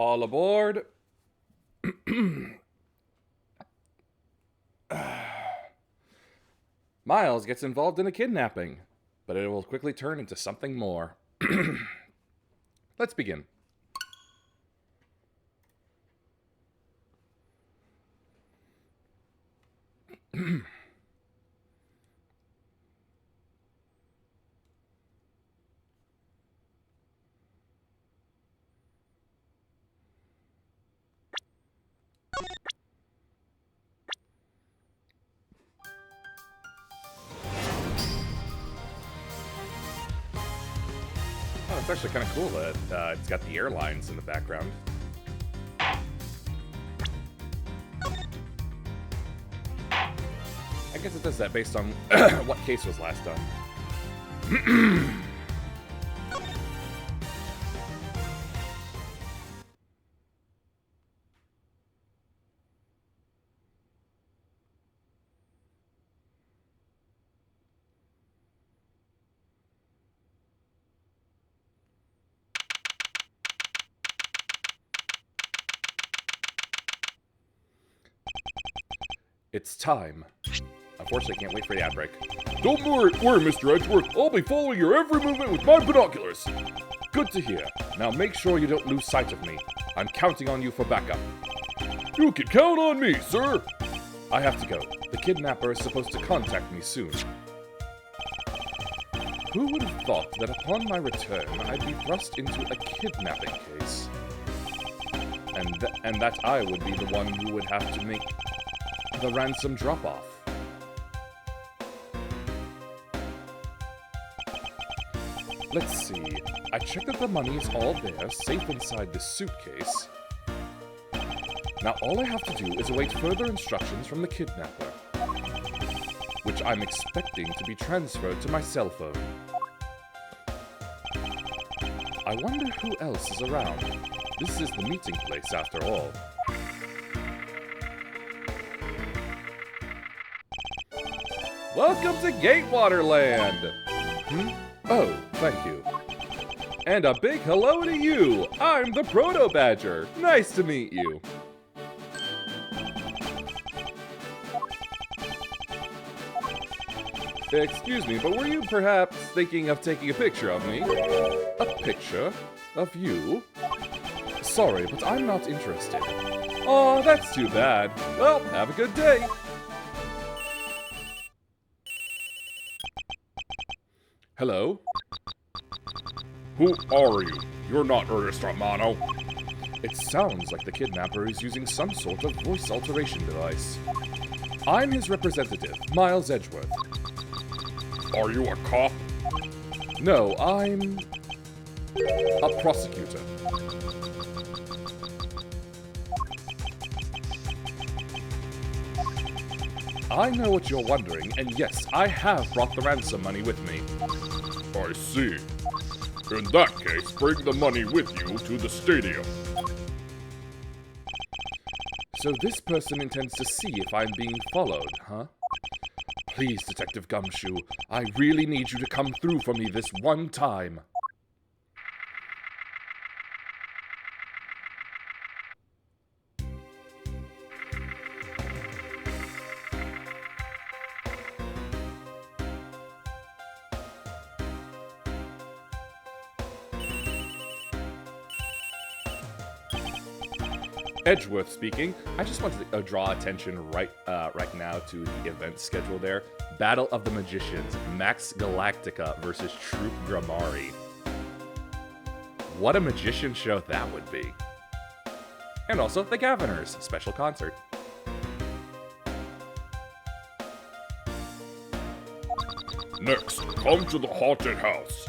All aboard. Miles gets involved in a kidnapping, but it will quickly turn into something more. Let's begin. Oh, it's actually kind of cool that it's got the airlines in the background. I guess it does that based on what case was last done. It's time. Unfortunately, I can't wait for the ad break. Don't worry, Mr. Edgeworth. I'll be following your every movement with my binoculars. Good to hear. Now make sure you don't lose sight of me. I'm counting on you for backup. You can count on me, sir. I have to go. The kidnapper is supposed to contact me soon. Who would have thought that upon my return, I'd be thrust into a kidnapping case? And that I would be the one who would have to make the ransom drop-off. Let's see. I checked that the money is all there, safe inside the suitcase. Now all I have to do is await further instructions from the kidnapper, which I'm expecting to be transferred to my cell phone. I wonder who else is around. This is the meeting place after all. Welcome to Gatewaterland! Oh, thank you. And a big hello to you! I'm the Proto Badger! Nice to meet you! Excuse me, but were you perhaps thinking of taking a picture of me? A picture? Of you? Sorry, but I'm not interested. Aw, that's too bad. Well, have a good day! Hello? Who are you? You're not Ernest Romano. It sounds like the kidnapper is using some sort of voice alteration device. I'm his representative, Miles Edgeworth. Are you a cop? No, I'm a prosecutor. I know what you're wondering, and yes, I have brought the ransom money with me. I see. In that case, bring the money with you to the stadium. So this person intends to see if I'm being followed, huh? Please, Detective Gumshoe, I really need you to come through for me this one time. Edgeworth speaking. I just want to draw attention right now to the event schedule there. Battle of the Magicians, Max Galactica versus Troop Grammari. What a magician show that would be. And also the Governors special concert. Next, come to the haunted house.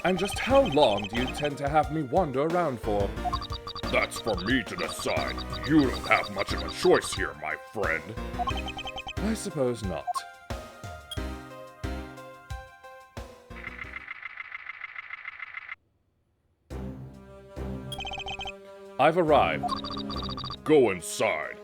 And just how long do you intend to have me wander around for? That's for me to decide. You don't have much of a choice here, my friend. I suppose not. I've arrived. Go inside.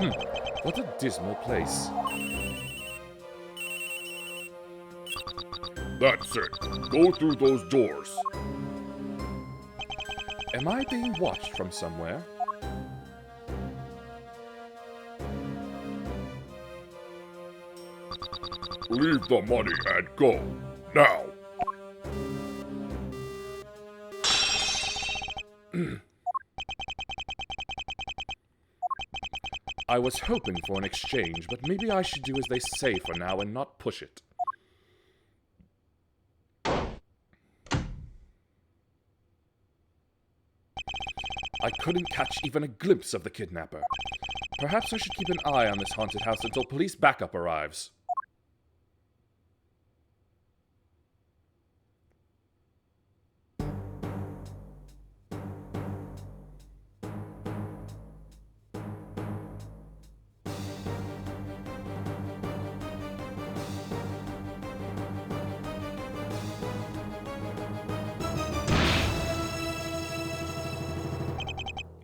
What a dismal place. That's it. Go through those doors. Am I being watched from somewhere? Leave the money and go. Now. I was hoping for an exchange, but maybe I should do as they say for now and not push it. I couldn't catch even a glimpse of the kidnapper. Perhaps I should keep an eye on this haunted house until police backup arrives.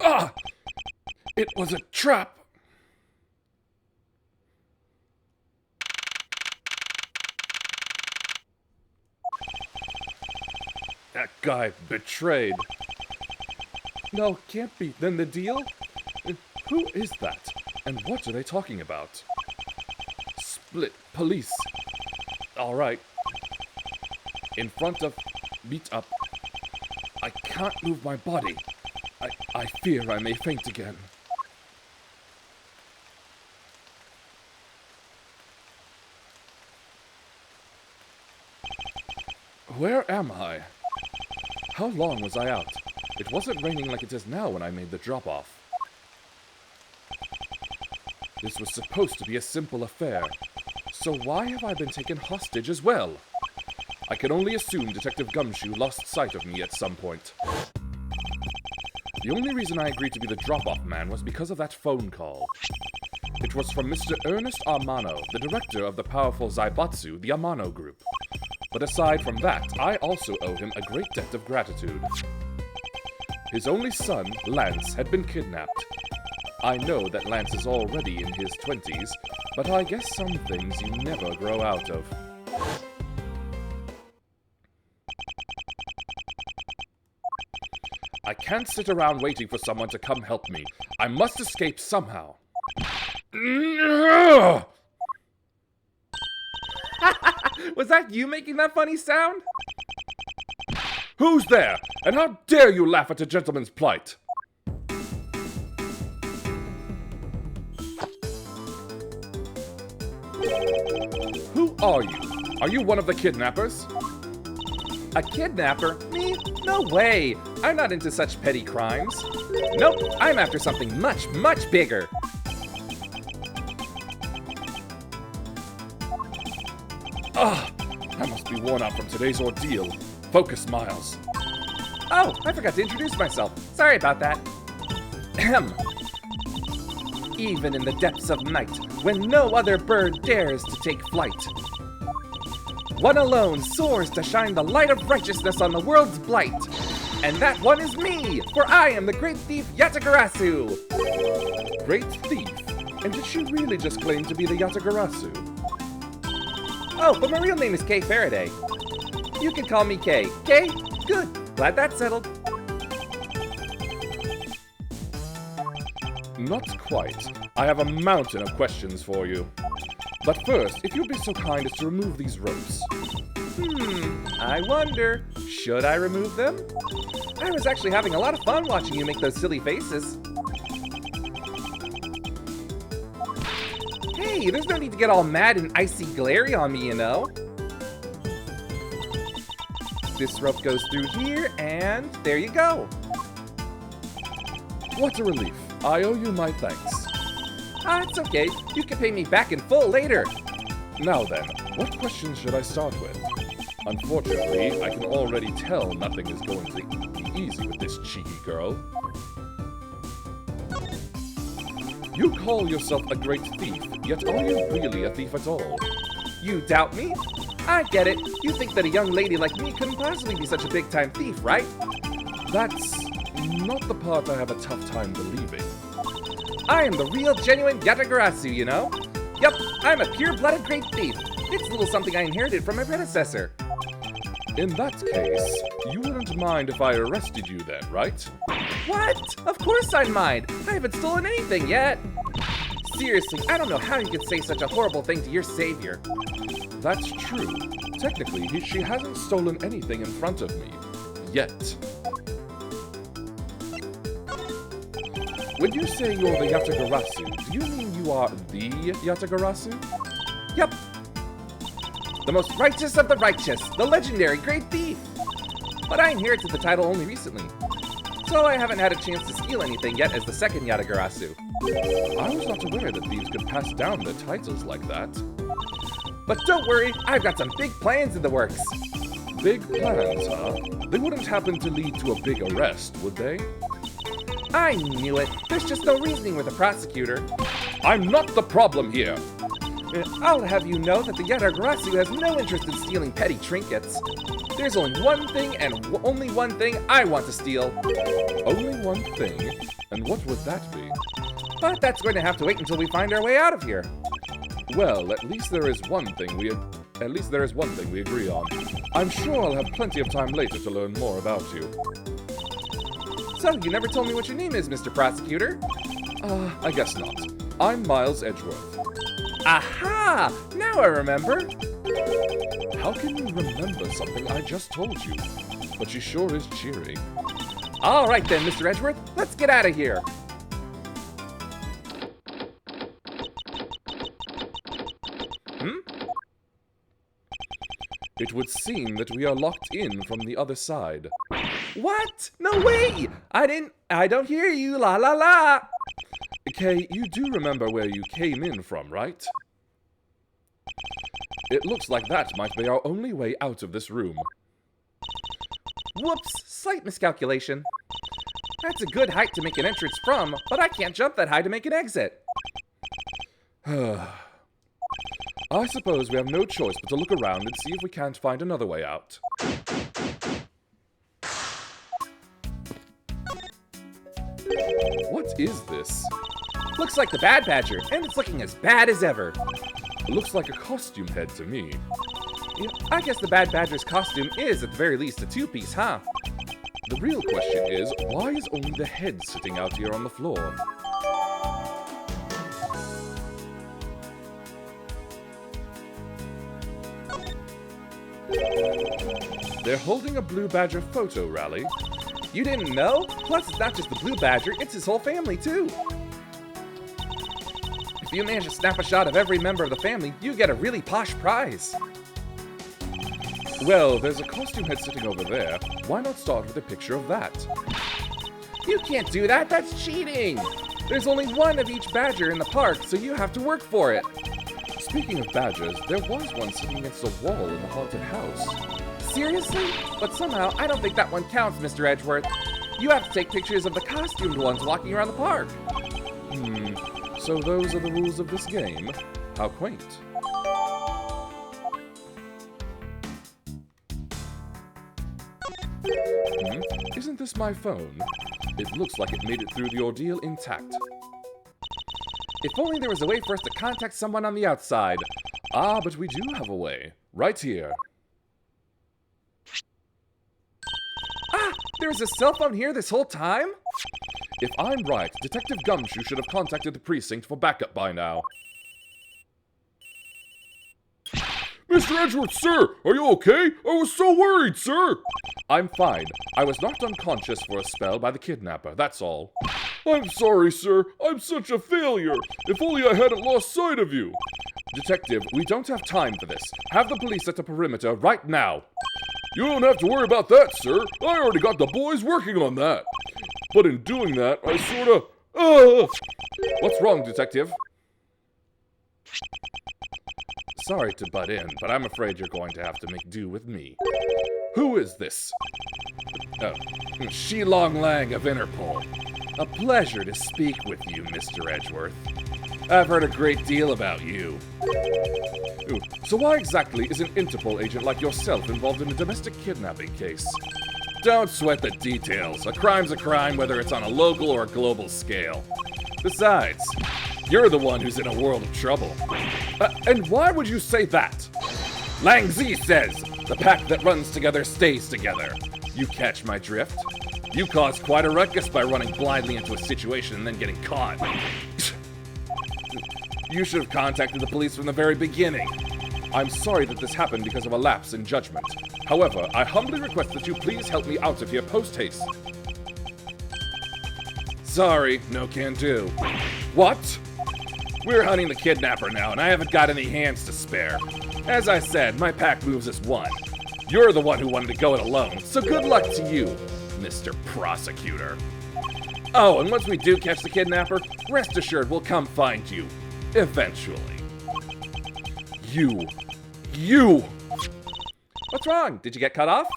Ah! It was a trap! That guy betrayed. No, can't be. Then the deal? Who is that? And what are they talking about? Split police. Alright. In front of... Meet up. I can't move my body. I fear I may faint again. Where am I? How long was I out? It wasn't raining like it is now when I made the drop-off. This was supposed to be a simple affair. So why have I been taken hostage as well? I can only assume Detective Gumshoe lost sight of me at some point. The only reason I agreed to be the drop-off man was because of that phone call. It was from Mr. Ernest Amano, the director of the powerful Zaibatsu, the Amano Group. But aside from that, I also owe him a great debt of gratitude. His only son, Lance, had been kidnapped. I know that Lance is already in his 20s, but I guess some things you never grow out of. I can't sit around waiting for someone to come help me. I must escape somehow. Was that you making that funny sound? Who's there? And how dare you laugh at a gentleman's plight? Who are you? Are you one of the kidnappers? A kidnapper? Me? No way! I'm not into such petty crimes. Nope, I'm after something much, much bigger. Ah, I must be worn out from today's ordeal. Focus, Miles. Oh, I forgot to introduce myself. Sorry about that. Ahem. Even in the depths of night, when no other bird dares to take flight, one alone soars to shine the light of righteousness on the world's blight. And that one is me, for I am the great thief Yatagarasu. Great thief? And did she really just claim to be the Yatagarasu? Oh, but my real name is Kay Faraday. You can call me Kay. Kay? Good. Glad that's settled. Not quite. I have a mountain of questions for you. But first, if you'd be so kind as to remove these ropes. I wonder, should I remove them? I was actually having a lot of fun watching you make those silly faces. Hey, there's no need to get all mad and icy glary on me, you know. This rope goes through here, and there you go. What a relief. I owe you my thanks. Ah, it's okay. You can pay me back in full later. Now then, what questions should I start with? Unfortunately, I can already tell nothing is going to be easy with this cheeky girl. You call yourself a great thief, yet are you really a thief at all? You doubt me? I get it. You think that a young lady like me couldn't possibly be such a big-time thief, right? That's not the part I have a tough time believing. I am the real, genuine Yatagarasu, you know? Yup, I'm a pure-blooded great thief. It's a little something I inherited from my predecessor. In that case, you wouldn't mind if I arrested you then, right? What? Of course I'd mind. I haven't stolen anything yet. Seriously, I don't know how you could say such a horrible thing to your savior. That's true. Technically, she hasn't stolen anything in front of me. Yet. When you say you're the Yatagarasu, do you mean you are the Yatagarasu? Yep. The most righteous of the righteous, the legendary great thief. But I inherited the title only recently, so I haven't had a chance to steal anything yet as the second Yatagarasu. I was not aware that thieves could pass down their titles like that. But don't worry, I've got some big plans in the works. Big plans, huh? They wouldn't happen to lead to a big arrest, would they? I knew it. There's just no reasoning with the prosecutor. I'm not the problem here. I'll have you know that the Yatagarasu has no interest in stealing petty trinkets. There's only one thing and only one thing I want to steal. Only one thing? And what would that be? But that's going to have to wait until we find our way out of here. Well, at least there is one thing we agree on. I'm sure I'll have plenty of time later to learn more about you. So, you never told me what your name is, Mr. Prosecutor? I guess not. I'm Miles Edgeworth. Aha! Now I remember. How can you remember something I just told you? But she sure is cheery. All right then, Mr. Edgeworth, let's get out of here. It would seem that we are locked in from the other side. What? No way! I don't hear you, la la la! Kay, you do remember where you came in from, right? It looks like that might be our only way out of this room. Whoops, slight miscalculation. That's a good height to make an entrance from, but I can't jump that high to make an exit. I suppose we have no choice but to look around and see if we can't find another way out. What is this? Looks like the Bad Badger, and it's looking as bad as ever. It looks like a costume head to me. Yeah, I guess the Bad Badger's costume is, at the very least, a two-piece, huh? The real question is, why is only the head sitting out here on the floor? They're holding a Blue Badger photo rally. You didn't know? Plus, it's not just the Blue Badger, it's his whole family, too. If you manage to snap a shot of every member of the family, you get a really posh prize. Well, there's a costume head sitting over there. Why not start with a picture of that? You can't do that, that's cheating! There's only one of each badger in the park, so you have to work for it. Speaking of badgers, there was one sitting against a wall in the haunted house. Seriously? But somehow, I don't think that one counts, Mr. Edgeworth. You have to take pictures of the costumed ones walking around the park. So those are the rules of this game? How quaint. Isn't this my phone? It looks like it made it through the ordeal intact. If only there was a way for us to contact someone on the outside. Ah, but we do have a way. Right here. Ah! There was a cell phone here this whole time? If I'm right, Detective Gumshoe should have contacted the precinct for backup by now. Mr. Edgeworth, sir! Are you okay? I was so worried, sir! I'm fine. I was knocked unconscious for a spell by the kidnapper, that's all. I'm sorry, sir. I'm such a failure. If only I hadn't lost sight of you. Detective, we don't have time for this. Have the police at the perimeter right now. You don't have to worry about that, sir. I already got the boys working on that. But in doing that, I sorta... What's wrong, Detective? Sorry to butt in, but I'm afraid you're going to have to make do with me. Who is this? Oh, Shi-Long Lang of Interpol. A pleasure to speak with you, Mr. Edgeworth. I've heard a great deal about you. Ooh, so why exactly is an Interpol agent like yourself involved in a domestic kidnapping case? Don't sweat the details. A crime's a crime whether it's on a local or a global scale. Besides, you're the one who's in a world of trouble. And why would you say that? Lang Zi says, the pack that runs together stays together. You catch my drift? You caused quite a ruckus by running blindly into a situation and then getting caught. You should have contacted the police from the very beginning. I'm sorry that this happened because of a lapse in judgment. However, I humbly request that you please help me out of here post-haste. Sorry, no can do. What? We're hunting the kidnapper now, and I haven't got any hands to spare. As I said, my pack moves as one. You're the one who wanted to go it alone, so good luck to you, Mr. Prosecutor. Oh, and once we do catch the kidnapper, rest assured we'll come find you. Eventually. You! What's wrong? Did you get cut off?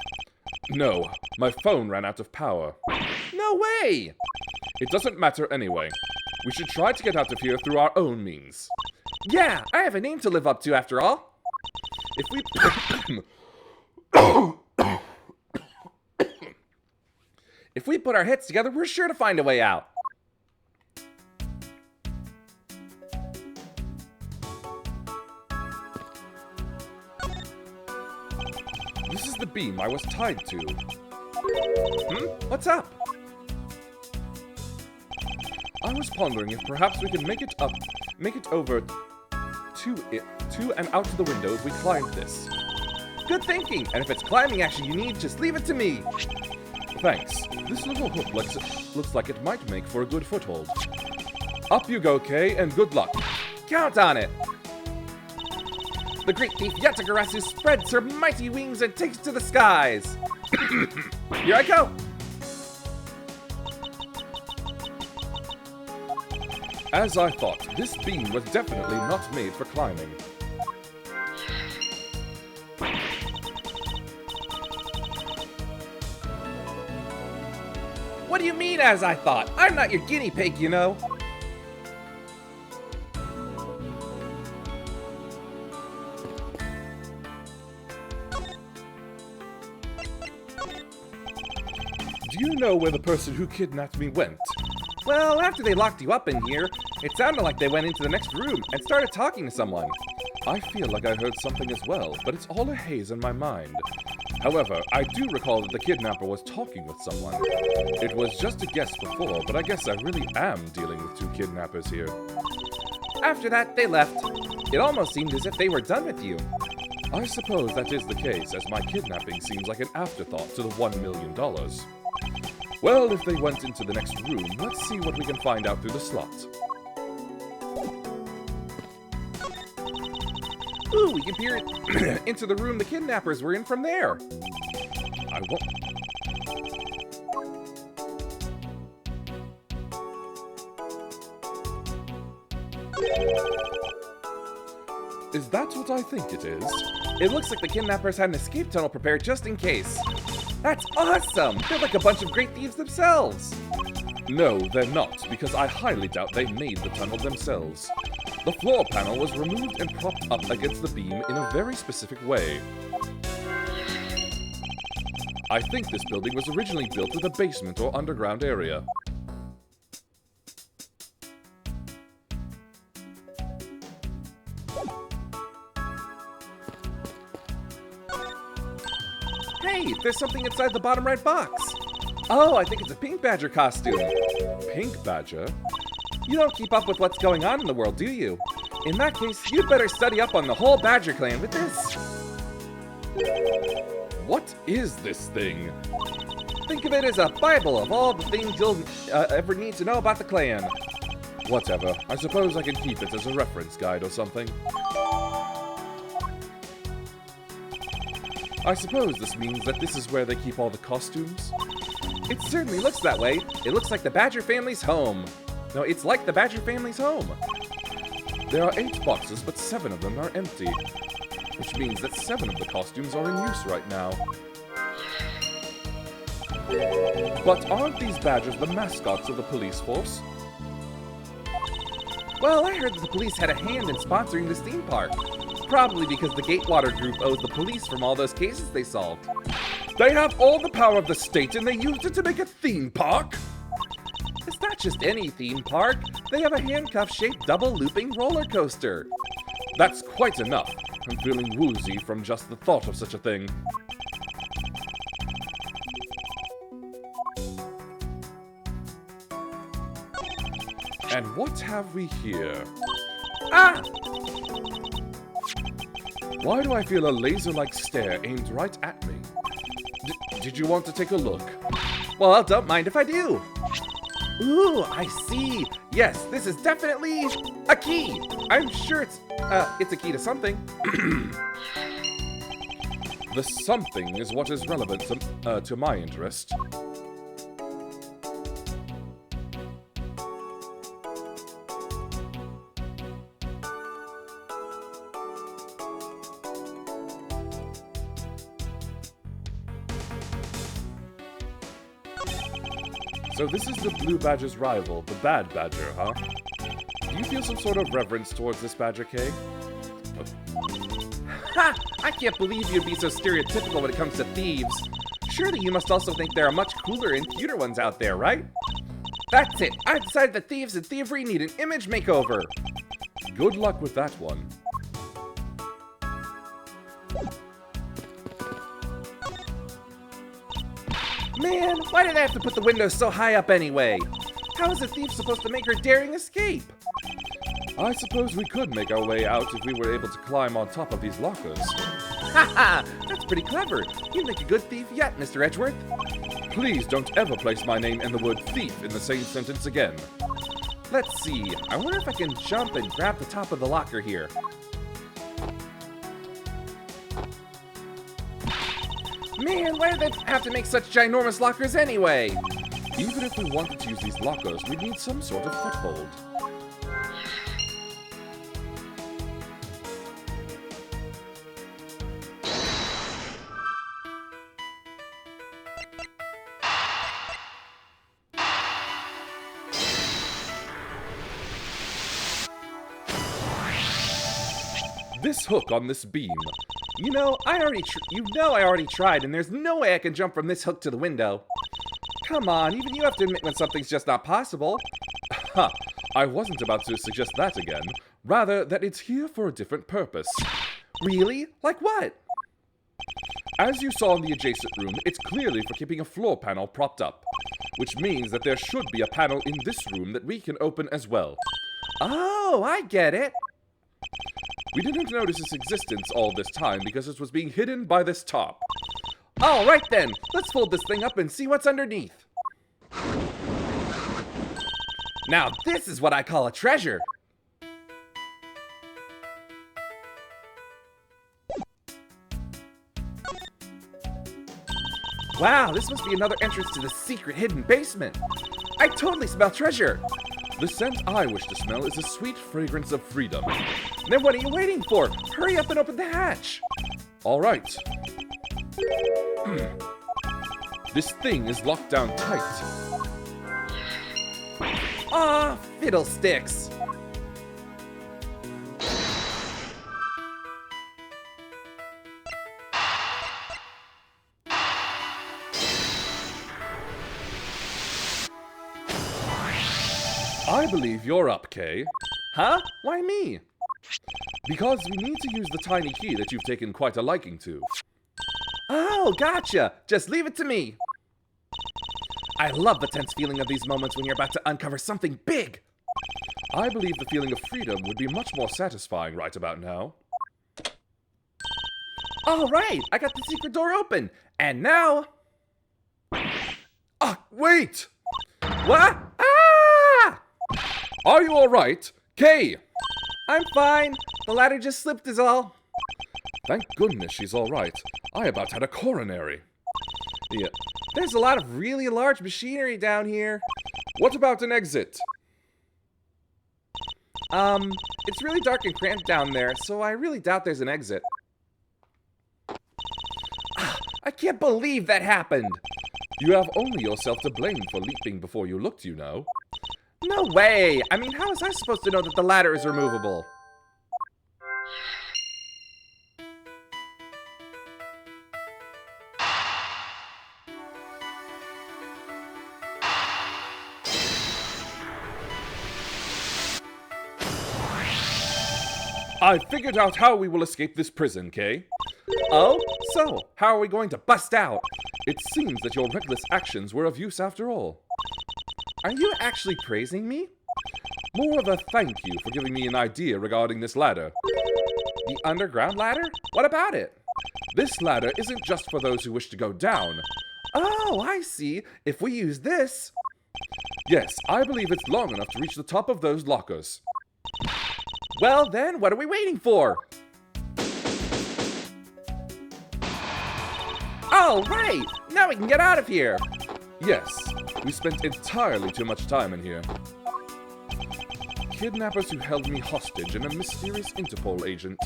No, my phone ran out of power. No way! It doesn't matter anyway. We should try to get out of here through our own means. Yeah, I have a name to live up to after all. If we put our heads together, we're sure to find a way out. This is the beam I was tied to. What's up? I was pondering if perhaps we can make it over to and out of the window if we climb this. Good thinking, and if it's climbing action you need, just leave it to me. Thanks. This little hook looks like it might make for a good foothold. Up you go, Kay, and good luck. Count on it. The great thief Yatagarasu spreads her mighty wings and takes to the skies. Here I go. As I thought, this beam was definitely not made for climbing. What do you mean, as I thought? I'm not your guinea pig, you know. Do you know where the person who kidnapped me went? Well, after they locked you up in here, it sounded like they went into the next room and started talking to someone. I feel like I heard something as well, but it's all a haze in my mind. However, I do recall that the kidnapper was talking with someone. It was just a guess before, but I guess I really am dealing with two kidnappers here. After that, they left. It almost seemed as if they were done with you. I suppose that is the case, as my kidnapping seems like an afterthought to the $1 million. Well, if they went into the next room, let's see what we can find out through the slot. Ooh, we can peer into the room the kidnappers were in from there. I won't... Is that what I think it is? It looks like the kidnappers had an escape tunnel prepared just in case. That's awesome! They're like a bunch of great thieves themselves! No, they're not, because I highly doubt they made the tunnel themselves. The floor panel was removed and propped up against the beam in a very specific way. I think this building was originally built with a basement or underground area. Hey, there's something inside the bottom right box. Oh, I think it's a Pink Badger costume. Pink Badger? You don't keep up with what's going on in the world, do you? In that case, you'd better study up on the whole Badger clan with this. What is this thing? Think of it as a Bible of all the things you'll ever need to know about the clan. Whatever. I suppose I can keep it as a reference guide or something. I suppose this means that this is where they keep all the costumes? It certainly looks that way. It looks like the Badger family's home. No, it's like the Badger family's home. There are 8 boxes, but 7 of them are empty. Which means that 7 of the costumes are in use right now. But aren't these Badgers the mascots of the police force? Well, I heard that the police had a hand in sponsoring this theme park. Probably because the Gatewater group owes the police from all those cases they solved. They have all the power of the state and they used it to make a theme park? It's not just any theme park. They have a handcuff-shaped double-looping roller coaster. That's quite enough. I'm feeling woozy from just the thought of such a thing. And what have we here? Ah! Why do I feel a laser-like stare aimed right at me? Did you want to take a look? Well, don't mind if I do. Ooh, I see. Yes, this is definitely a key. I'm sure it's a key to something. The something is what is relevant to my interest. So this is the Blue Badger's rival, the Bad Badger, huh? Do you feel some sort of reverence towards this badger, Kay? Ha! I can't believe you'd be so stereotypical when it comes to thieves. Surely you must also think there are much cooler and cuter ones out there, right? That's it. I've decided that thieves and thievery need an image makeover. Good luck with that one. Man, why did I have to put the windows so high up anyway? How is a thief supposed to make her daring escape? I suppose we could make our way out if we were able to climb on top of these lockers. Haha! That's pretty clever. You'd make a good thief yet, Mr. Edgeworth. Please don't ever place my name and the word thief in the same sentence again. Let's see. I wonder if I can jump and grab the top of the locker here. Man, why do they have to make such ginormous lockers anyway? Even if we wanted to use these lockers, we'd need some sort of foothold. This hook on this beam. You know, I already tried, and there's no way I can jump from this hook to the window. Come on, even you have to admit when something's just not possible. Ha! I wasn't about to suggest that again. Rather, that it's here for a different purpose. Really? Like what? As you saw in the adjacent room, it's clearly for keeping a floor panel propped up. Which means that there should be a panel in this room that we can open as well. Oh, I get it. We didn't notice its existence all this time because it was being hidden by this top. All right then, let's fold this thing up and see what's underneath. Now this is what I call a treasure. Wow, this must be another entrance to the secret hidden basement. I totally smell treasure. The scent I wish to smell is a sweet fragrance of freedom. Then what are you waiting for? Hurry up and open the hatch. All right. This thing is locked down tight. Ah, fiddlesticks. I believe you're up, Kay. Huh? Why me? Because we need to use the tiny key that you've taken quite a liking to. Oh, gotcha. Just leave it to me. I love the tense feeling of these moments when you're about to uncover something big. I believe the feeling of freedom would be much more satisfying right about now. All right, I got the secret door open. And now... Ah, wait! What? Ah! Are you all right? Kay! I'm fine. The ladder just slipped is all. Thank goodness she's all right. I about had a coronary. Yeah. There's a lot of really large machinery down here. What about an exit? It's really dark and cramped down there, so I really doubt there's an exit. I can't believe that happened. You have only yourself to blame for leaping before you looked, you know. No way! I mean, how was I supposed to know that the ladder is removable? I figured out how we will escape this prison, Kay. Oh? So, how are we going to bust out? It seems that your reckless actions were of use after all. Are you actually praising me? More of a thank you for giving me an idea regarding this ladder. The underground ladder? What about it? This ladder isn't just for those who wish to go down. Oh, I see. If we use this... Yes, I believe it's long enough to reach the top of those lockers. Well then, what are we waiting for? Oh, right! Now we can get out of here! Yes, we spent entirely too much time in here. Kidnappers who held me hostage and a mysterious Interpol agent.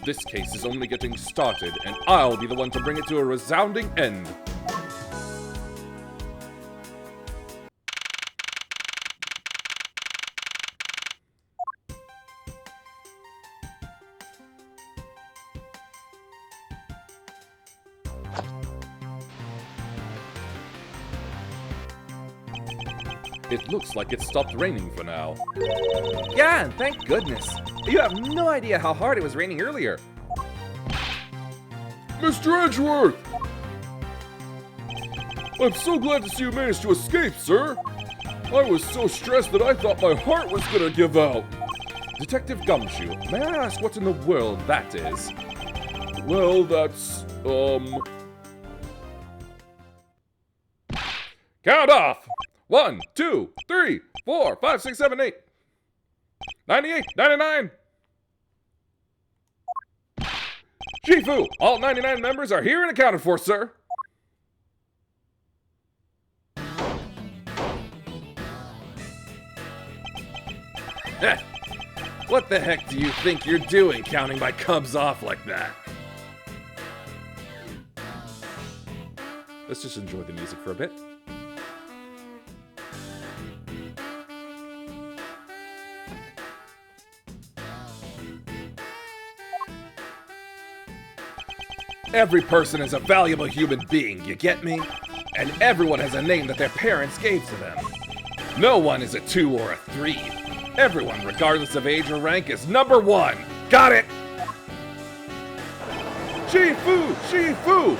This case is only getting started, and I'll be the one to bring it to a resounding end. It looks like it stopped raining for now. Yeah, and thank goodness. You have no idea how hard it was raining earlier. Mr. Edgeworth! I'm so glad to see you managed to escape, sir. I was so stressed that I thought my heart was gonna give out. Detective Gumshoe, may I ask what in the world that is? Well, that's, Count off! 1, 2, 3, 4, 5, 6, 7, 8. 98, 99. Shifu, all 99 members are here and accounted for, sir. What the heck do you think you're doing counting my cubs off like that? Let's just enjoy the music for a bit. Every person is a valuable human being, you get me? And everyone has a name that their parents gave to them. No one is a 2 or a 3. Everyone, regardless of age or rank, is number 1. Got it? Shifu! Shifu!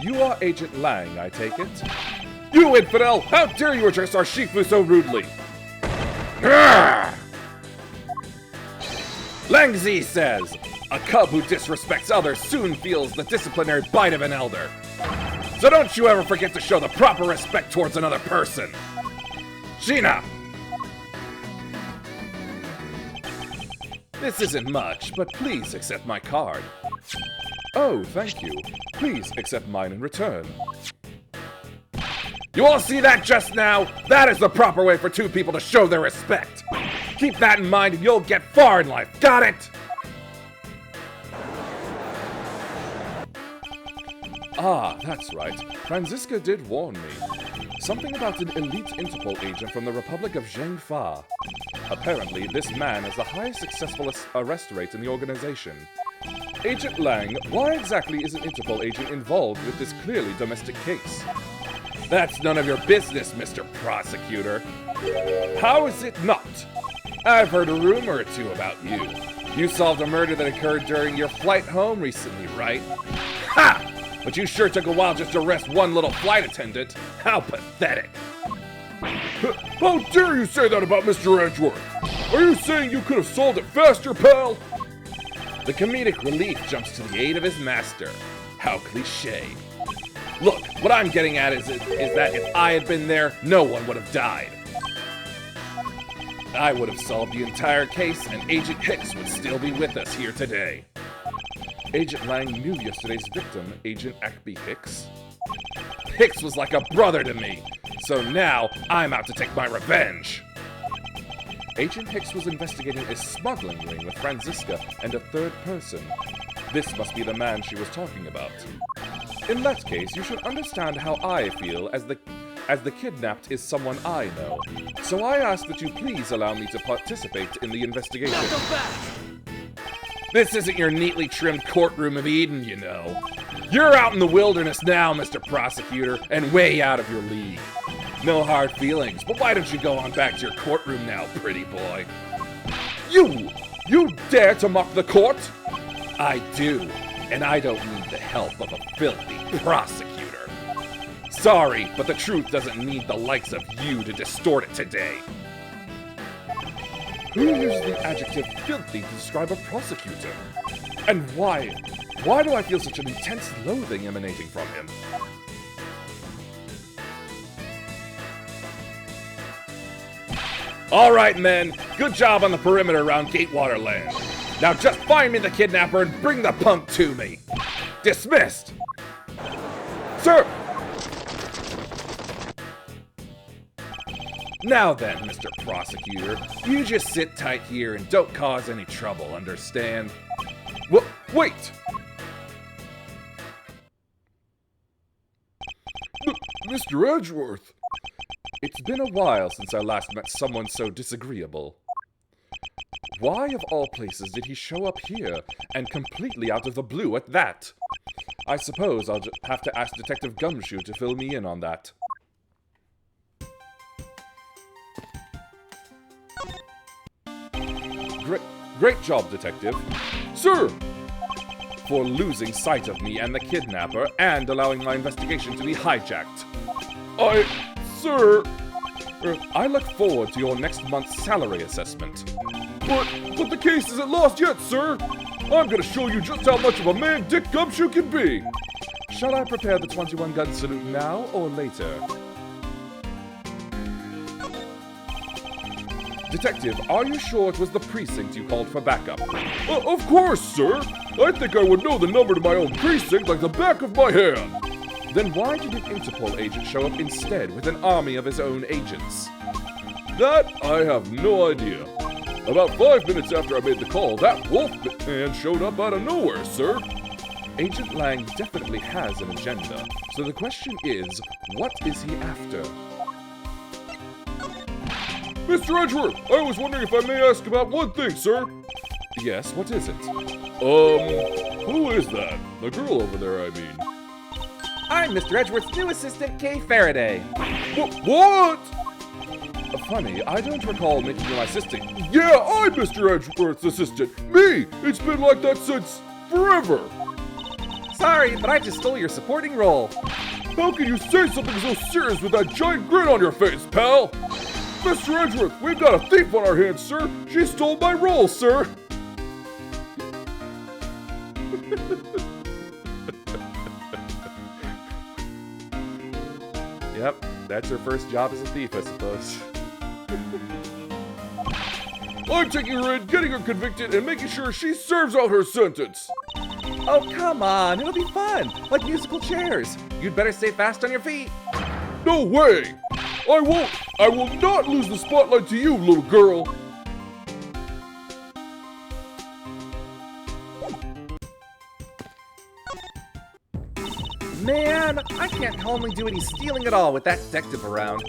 You are Agent Lang, I take it? You infidel! How dare you address our Shifu so rudely? Arrgh! Langzi says, a cub who disrespects others soon feels the disciplinary bite of an elder. So don't you ever forget to show the proper respect towards another person. Sheena! This isn't much, but please accept my card. Oh, thank you. Please accept mine in return. You all see that just now? That is the proper way for two people to show their respect. Keep that in mind and you'll get far in life. Got it? Ah, that's right. Franziska did warn me. Something about an elite Interpol agent from the Republic of Zhengfa. Apparently, this man has the highest successful arrest rate in the organization. Agent Lang, why exactly is an Interpol agent involved with this clearly domestic case? That's none of your business, Mr. Prosecutor. How is it not? I've heard a rumor or two about you. You solved a murder that occurred during your flight home recently, right? Ha! But you sure took a while just to arrest one little flight attendant. How pathetic. How dare you say that about Mr. Edgeworth? Are you saying you could have solved it faster, pal? The comedic relief jumps to the aid of his master. How cliche. Look, what I'm getting at is that if I had been there, no one would have died. I would have solved the entire case, and Agent Hicks would still be with us here today. Agent Lang knew yesterday's victim, Agent Ackby Hicks. Hicks was like a brother to me, so now I'm out to take my revenge. Agent Hicks was investigating a smuggling ring with Franziska and a third person. This must be the man she was talking about. In that case, you should understand how I feel as the kidnapped is someone I know. So I ask that you please allow me to participate in the investigation. Not so fast! This isn't your neatly trimmed courtroom of Eden, you know. You're out in the wilderness now, Mr. Prosecutor, and way out of your league. No hard feelings, but why don't you go on back to your courtroom now, pretty boy? You dare to mock the court? I do, and I don't need the help of a filthy prosecutor. Sorry, but the truth doesn't need the likes of you to distort it today. Who uses the adjective filthy to describe a prosecutor? And why? Why do I feel such an intense loathing emanating from him? All right, men. Good job on the perimeter around Gatewater Land. Now just find me the kidnapper and bring the punk to me. Dismissed. Sir! Now then, Mr. Prosecutor, you just sit tight here and don't cause any trouble, understand? Wait! Mr. Edgeworth! It's been a while since I last met someone so disagreeable. Why, of all places, did he show up here, and completely out of the blue at that? I suppose I'll have to ask Detective Gumshoe to fill me in on that. Great job, Detective. Sir! For losing sight of me and the kidnapper, and allowing my investigation to be hijacked. Sir! I look forward to your next month's salary assessment. But the case isn't lost yet, sir! I'm gonna show you just how much of a man Dick Gumshoe can be! Shall I prepare the 21-gun salute now or later? Detective, are you sure it was the precinct you called for backup? Of course, sir! I think I would know the number to my own precinct like the back of my hand! Then why did an Interpol agent show up instead with an army of his own agents? That I have no idea. About 5 minutes after I made the call, that wolf man showed up out of nowhere, sir. Agent Lang definitely has an agenda, so the question is, what is he after? Mr. Edgeworth, I was wondering if I may ask about one thing, sir. Yes, what is it? Who is that? The girl over there, I mean. I'm Mr. Edgeworth's new assistant, Kay Faraday. What? Funny, I don't recall making you my assistant. Yeah, I'm Mr. Edgeworth's assistant. Me! It's been like that since forever. Sorry, but I just stole your supporting role. How can you say something so serious with that giant grin on your face, pal? Mr. Edgeworth, we've got a thief on our hands, sir. She stole my role, sir. Yep, that's her first job as a thief, I suppose. I'm taking her in, getting her convicted, and making sure she serves out her sentence. Oh, come on. It'll be fun. Like musical chairs. You'd better stay fast on your feet. No way! I won't! I will not lose the spotlight to you, little girl! Man, I can't calmly do any stealing at all with that detective around.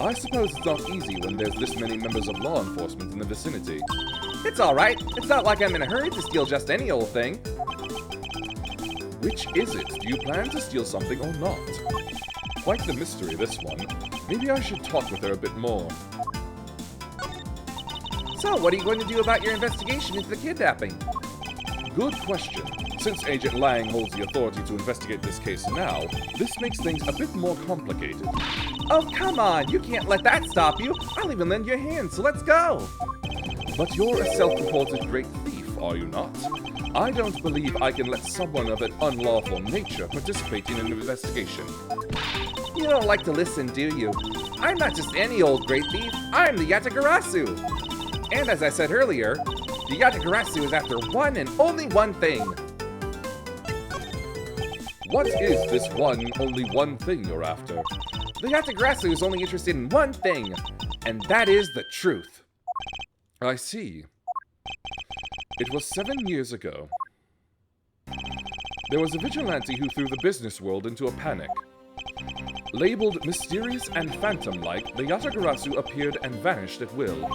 I suppose it's not easy when there's this many members of law enforcement in the vicinity. It's alright. It's not like I'm in a hurry to steal just any old thing. Which is it? Do you plan to steal something or not? Quite the mystery, this one. Maybe I should talk with her a bit more. So, what are you going to do about your investigation into the kidnapping? Good question. Since Agent Lang holds the authority to investigate this case now, this makes things a bit more complicated. Oh, come on! You can't let that stop you! I'll even lend you a hand, so let's go! But you're a self-reported great thief, are you not? I don't believe I can let someone of an unlawful nature participate in an investigation. You don't like to listen, do you? I'm not just any old great thief, I'm the Yatagarasu! And as I said earlier, the Yatagarasu is after one and only one thing. What is this only one thing you're after? The Yatagarasu is only interested in one thing, and that is the truth. I see. It was 7 years ago. There was a vigilante who threw the business world into a panic. Labeled mysterious and phantom-like, the Yatagarasu appeared and vanished at will.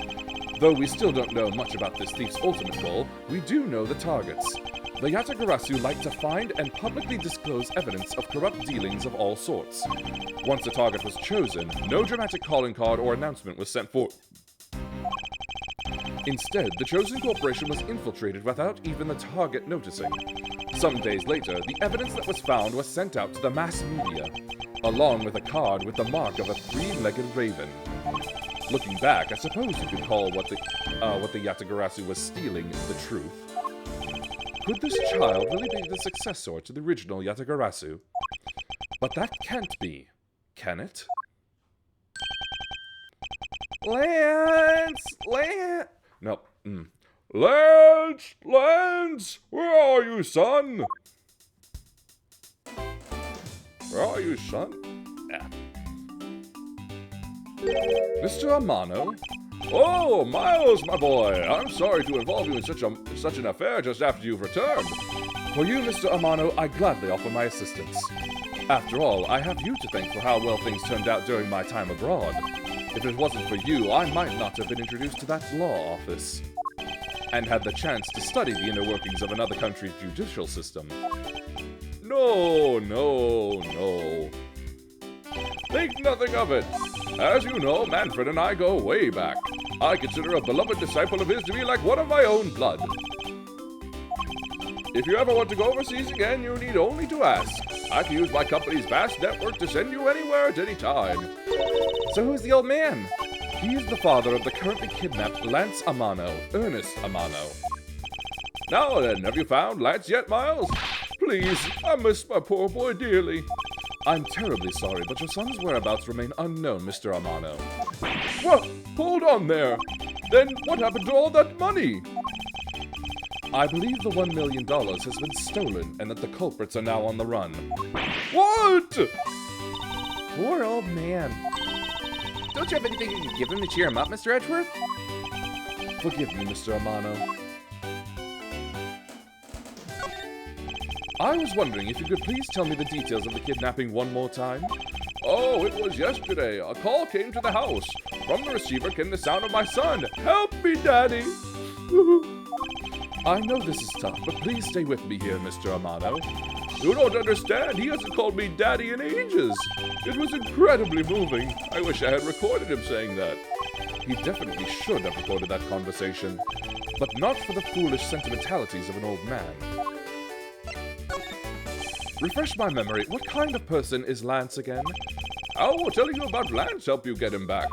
Though we still don't know much about this thief's ultimate goal, we do know the targets. The Yatagarasu like to find and publicly disclose evidence of corrupt dealings of all sorts. Once a target was chosen, no dramatic calling card or announcement was sent forth. Instead, the chosen corporation was infiltrated without even the target noticing. Some days later, the evidence that was found was sent out to the mass media, along with a card with the mark of a three-legged raven. Looking back, I suppose you could call what the Yatagarasu was stealing the truth. Could this child really be the successor to the original Yatagarasu? But that can't be, can it? Lance! Lance! No. Lance! Lance! Where are you, son? Where are you, son? Mr. Amano? Oh, Miles, my boy! I'm sorry to involve you in such an affair just after you've returned. For you, Mr. Amano, I gladly offer my assistance. After all, I have you to thank for how well things turned out during my time abroad. If it wasn't for you, I might not have been introduced to that law office, and had the chance to study the inner workings of another country's judicial system. No, no, no. Think nothing of it. As you know, Manfred and I go way back. I consider a beloved disciple of his to be like one of my own blood. If you ever want to go overseas again, you need only to ask. I can use my company's vast network to send you anywhere at any time. So who's the old man? He is the father of the currently kidnapped Lance Amano, Ernest Amano. Now then, have you found Lance yet, Miles? Please, I miss my poor boy dearly. I'm terribly sorry, but your son's whereabouts remain unknown, Mr. Amano. What? Hold on there. Then what happened to all that money? I believe the $1 million has been stolen and that the culprits are now on the run. What? Poor old man. Don't you have anything you can give him to cheer him up, Mr. Edgeworth? Forgive me, Mr. Amano. I was wondering if you could please tell me the details of the kidnapping one more time. Oh, it was yesterday. A call came to the house. From the receiver came the sound of my son. Help me, Daddy. I know this is tough, but please stay with me here, Mr. Amano. You don't understand. He hasn't called me Daddy in ages. It was incredibly moving. I wish I had recorded him saying that. He definitely should have recorded that conversation, but not for the foolish sentimentalities of an old man. Refresh my memory, what kind of person is Lance again? How will telling you about Lance help you get him back?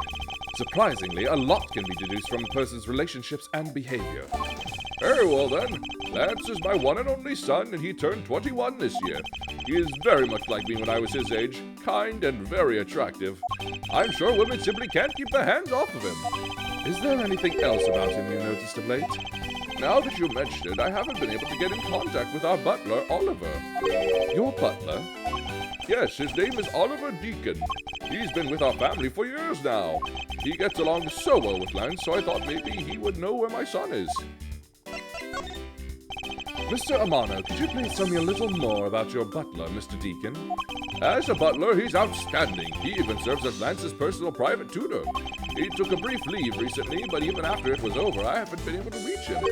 Surprisingly, a lot can be deduced from a person's relationships and behavior. Very well then. Lance is my one and only son, and he turned 21 this year. He is very much like me when I was his age, kind and very attractive. I'm sure women simply can't keep their hands off of him. Is there anything else about him you noticed of late? Now that you mention it, I haven't been able to get in contact with our butler, Oliver. Your butler? Yes, his name is Oliver Deacon. He's been with our family for years now. He gets along so well with Lance, so I thought maybe he would know where my son is. Mr. Amano, could you please tell me a little more about your butler, Mr. Deacon? As a butler, he's outstanding. He even serves as Lance's personal private tutor. He took a brief leave recently, but even after it was over, I haven't been able to reach him.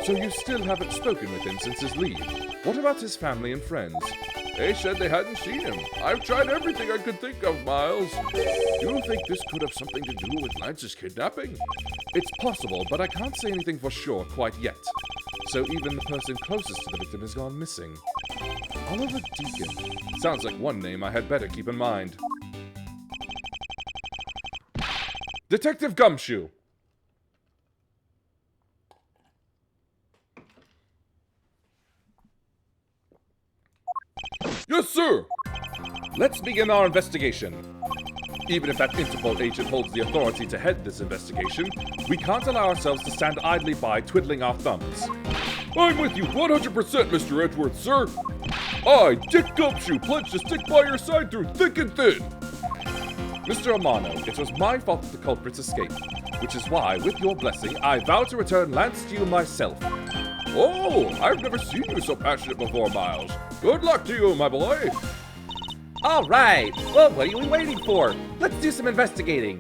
So you still haven't spoken with him since his leave? What about his family and friends? They said they hadn't seen him. I've tried everything I could think of, Miles. You think this could have something to do with Lance's kidnapping? It's possible, but I can't say anything for sure quite yet. So even the person closest to the victim has gone missing. Oliver Deacon. Sounds like one name I had better keep in mind. Detective Gumshoe! Yes, sir! Let's begin our investigation. Even if that Interpol agent holds the authority to head this investigation, we can't allow ourselves to stand idly by twiddling our thumbs. I'm with you 100%, Mr. Edgeworth, sir. I, Dick Gumshoe, pledge to stick by your side through thick and thin. Mr. Amano, it was my fault that the culprits escaped, which is why, with your blessing, I vow to return Lance to you myself. Oh, I've never seen you so passionate before, Miles. Good luck to you, my boy. All right. Well, what are we waiting for? Let's do some investigating.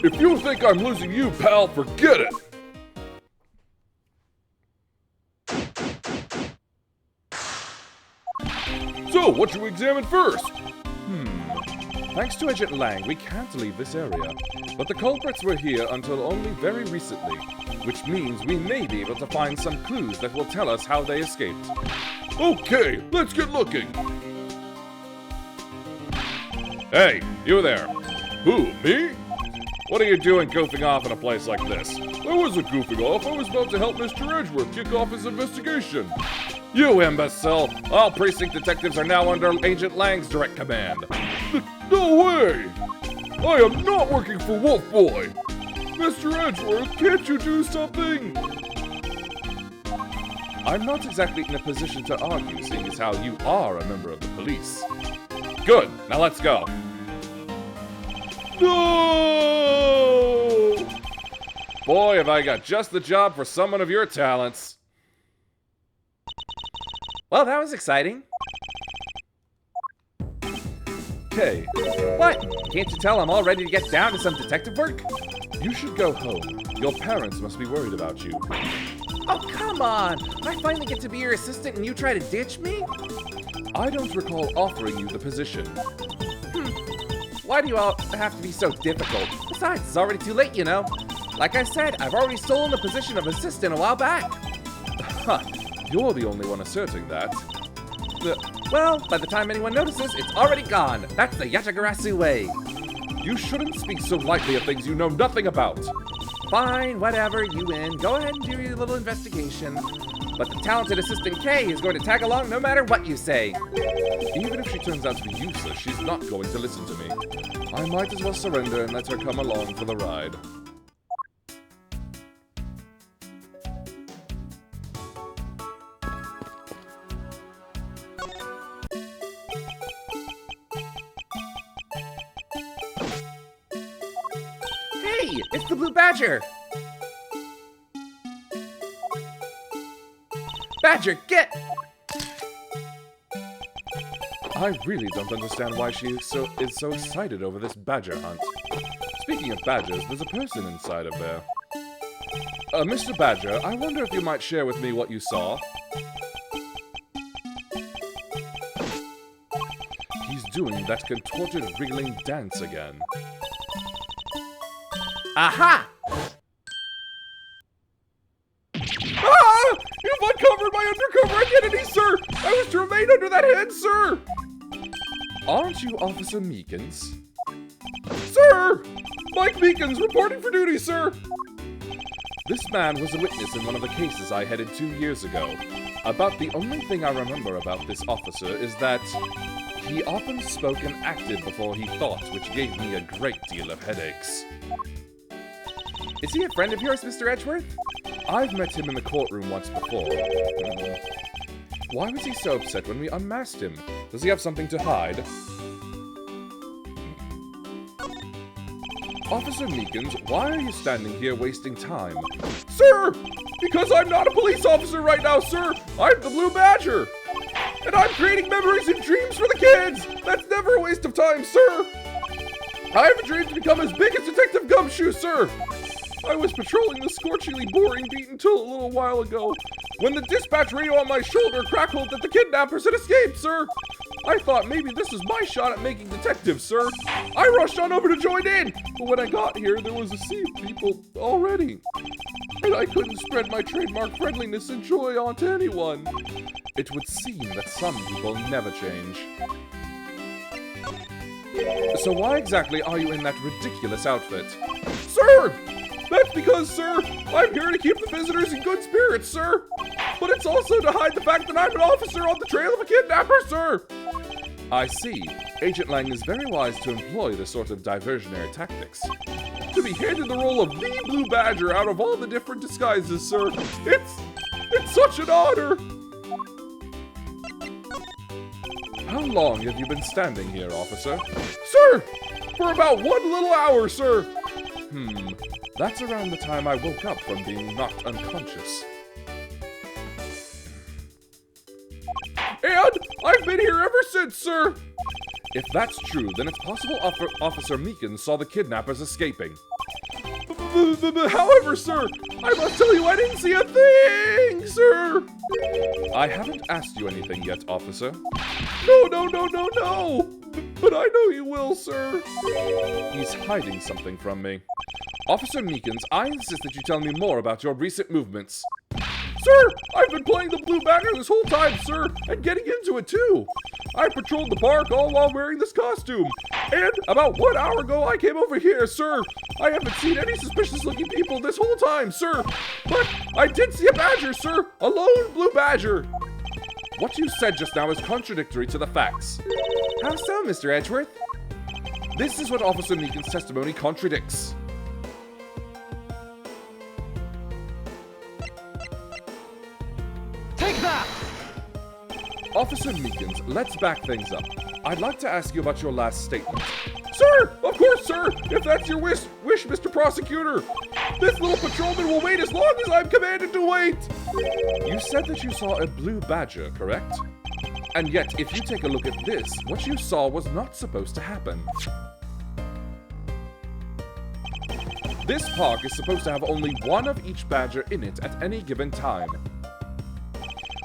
If you think I'm losing you, pal, forget it. So, what should we examine first? Thanks to Agent Lang, we can't leave this area. But the culprits were here until only very recently, which means we may be able to find some clues that will tell us how they escaped. Okay, let's get looking. Hey, you there. Who, me? What are you doing goofing off in a place like this? I wasn't goofing off. I was about to help Mr. Edgeworth kick off his investigation. You imbecile! All precinct detectives are now under Agent Lang's direct command. No way! I am not working for Wolf Boy! Mr. Edgeworth, can't you do something? I'm not exactly in a position to argue, seeing as how you are a member of the police. Good, now let's go. No! Boy, have I got just the job for someone of your talents. Well, that was exciting. Okay, What? Can't you tell I'm all ready to get down to some detective work? you should go home. Your parents must be worried about you. Oh, come on! I finally get to be your assistant and you try to ditch me? I don't recall offering you the position. Why do you all have to be so difficult? Besides, it's already too late, you know. Like I said, I've already stolen the position of assistant a while back. Huh, you're the only one asserting that. Well, by the time anyone notices, it's already gone. That's the Yatagarasu way. You shouldn't speak so lightly of things you know nothing about. Fine, whatever, you win. Go ahead and do your little investigation. But the talented assistant Kay is going to tag along no matter what you say. Even if she turns out to be useless, she's not going to listen to me. I might as well surrender and let her come along for the ride. Hey, it's the Blue Badger! Badger, get! I really don't understand why she is so excited over this badger hunt. Speaking of badgers, there's a person inside of there. Mr. Badger, I wonder if you might share with me what you saw? He's doing that contorted, wriggling dance again. Aha! Ah! You've uncovered my undercover identity, sir! I was to remain under that head, sir! Aren't you Officer Meekins? Sir! Mike Meekins reporting for duty, sir! This man was a witness in one of the cases I headed 2 years ago. About the only thing I remember about this officer is that he often spoke and acted before he thought, which gave me a great deal of headaches. Is he a friend of yours, Mr. Edgeworth? I've met him in the courtroom once before. Why was he so upset when we unmasked him? Does he have something to hide? Officer Meekins, why are you standing here wasting time? Sir! Because I'm not a police officer right now, sir! I'm the Blue Badger! And I'm creating memories and dreams for the kids! That's never a waste of time, sir! I have a dream to become as big as Detective Gumshoe, sir! I was patrolling the scorchingly boring beat until a little while ago, when the dispatch radio on my shoulder crackled that the kidnappers had escaped, sir! I thought maybe this was my shot at making detective, sir. I rushed on over to join in, but when I got here, there was a sea of people already. And I couldn't spread my trademark friendliness and joy onto anyone. It would seem that some people never change. So why exactly are you in that ridiculous outfit? Sir! That's because, sir, I'm here to keep the visitors in good spirits, sir. But it's also to hide the fact that I'm an officer on the trail of a kidnapper, sir. I see. Agent Lang is very wise to employ this sort of diversionary tactics. To be handed the role of the Blue Badger out of all the different disguises, sir, it's such an honor. How long have you been standing here, officer? Sir, for about 1 little hour, sir. That's around the time I woke up from being knocked unconscious. And I've been here ever since, sir. If that's true, then it's possible Officer Meekins saw the kidnappers escaping. However, sir, I must tell you I didn't see a thing, sir. I haven't asked you anything yet, officer. No! But I know you will, sir. He's hiding something from me. Officer Meekins, I insist that you tell me more about your recent movements. Sir, I've been playing the Blue Badger this whole time, sir, and getting into it too. I patrolled the park all while wearing this costume. And about 1 hour ago, I came over here, sir. I haven't seen any suspicious-looking people this whole time, sir. But I did see a badger, sir. A lone blue badger. What you said just now is contradictory to the facts. How so, Mr. Edgeworth? This is what Officer Meekins' testimony contradicts. Take that! Officer Meekins, let's back things up. I'd like to ask you about your last statement. Sir, of course, sir. If that's your wish, Mr. Prosecutor. This little patrolman will wait as long as I'm commanded to wait. You said that you saw a blue badger, correct? And yet, if you take a look at this, what you saw was not supposed to happen. This park is supposed to have only one of each badger in it at any given time.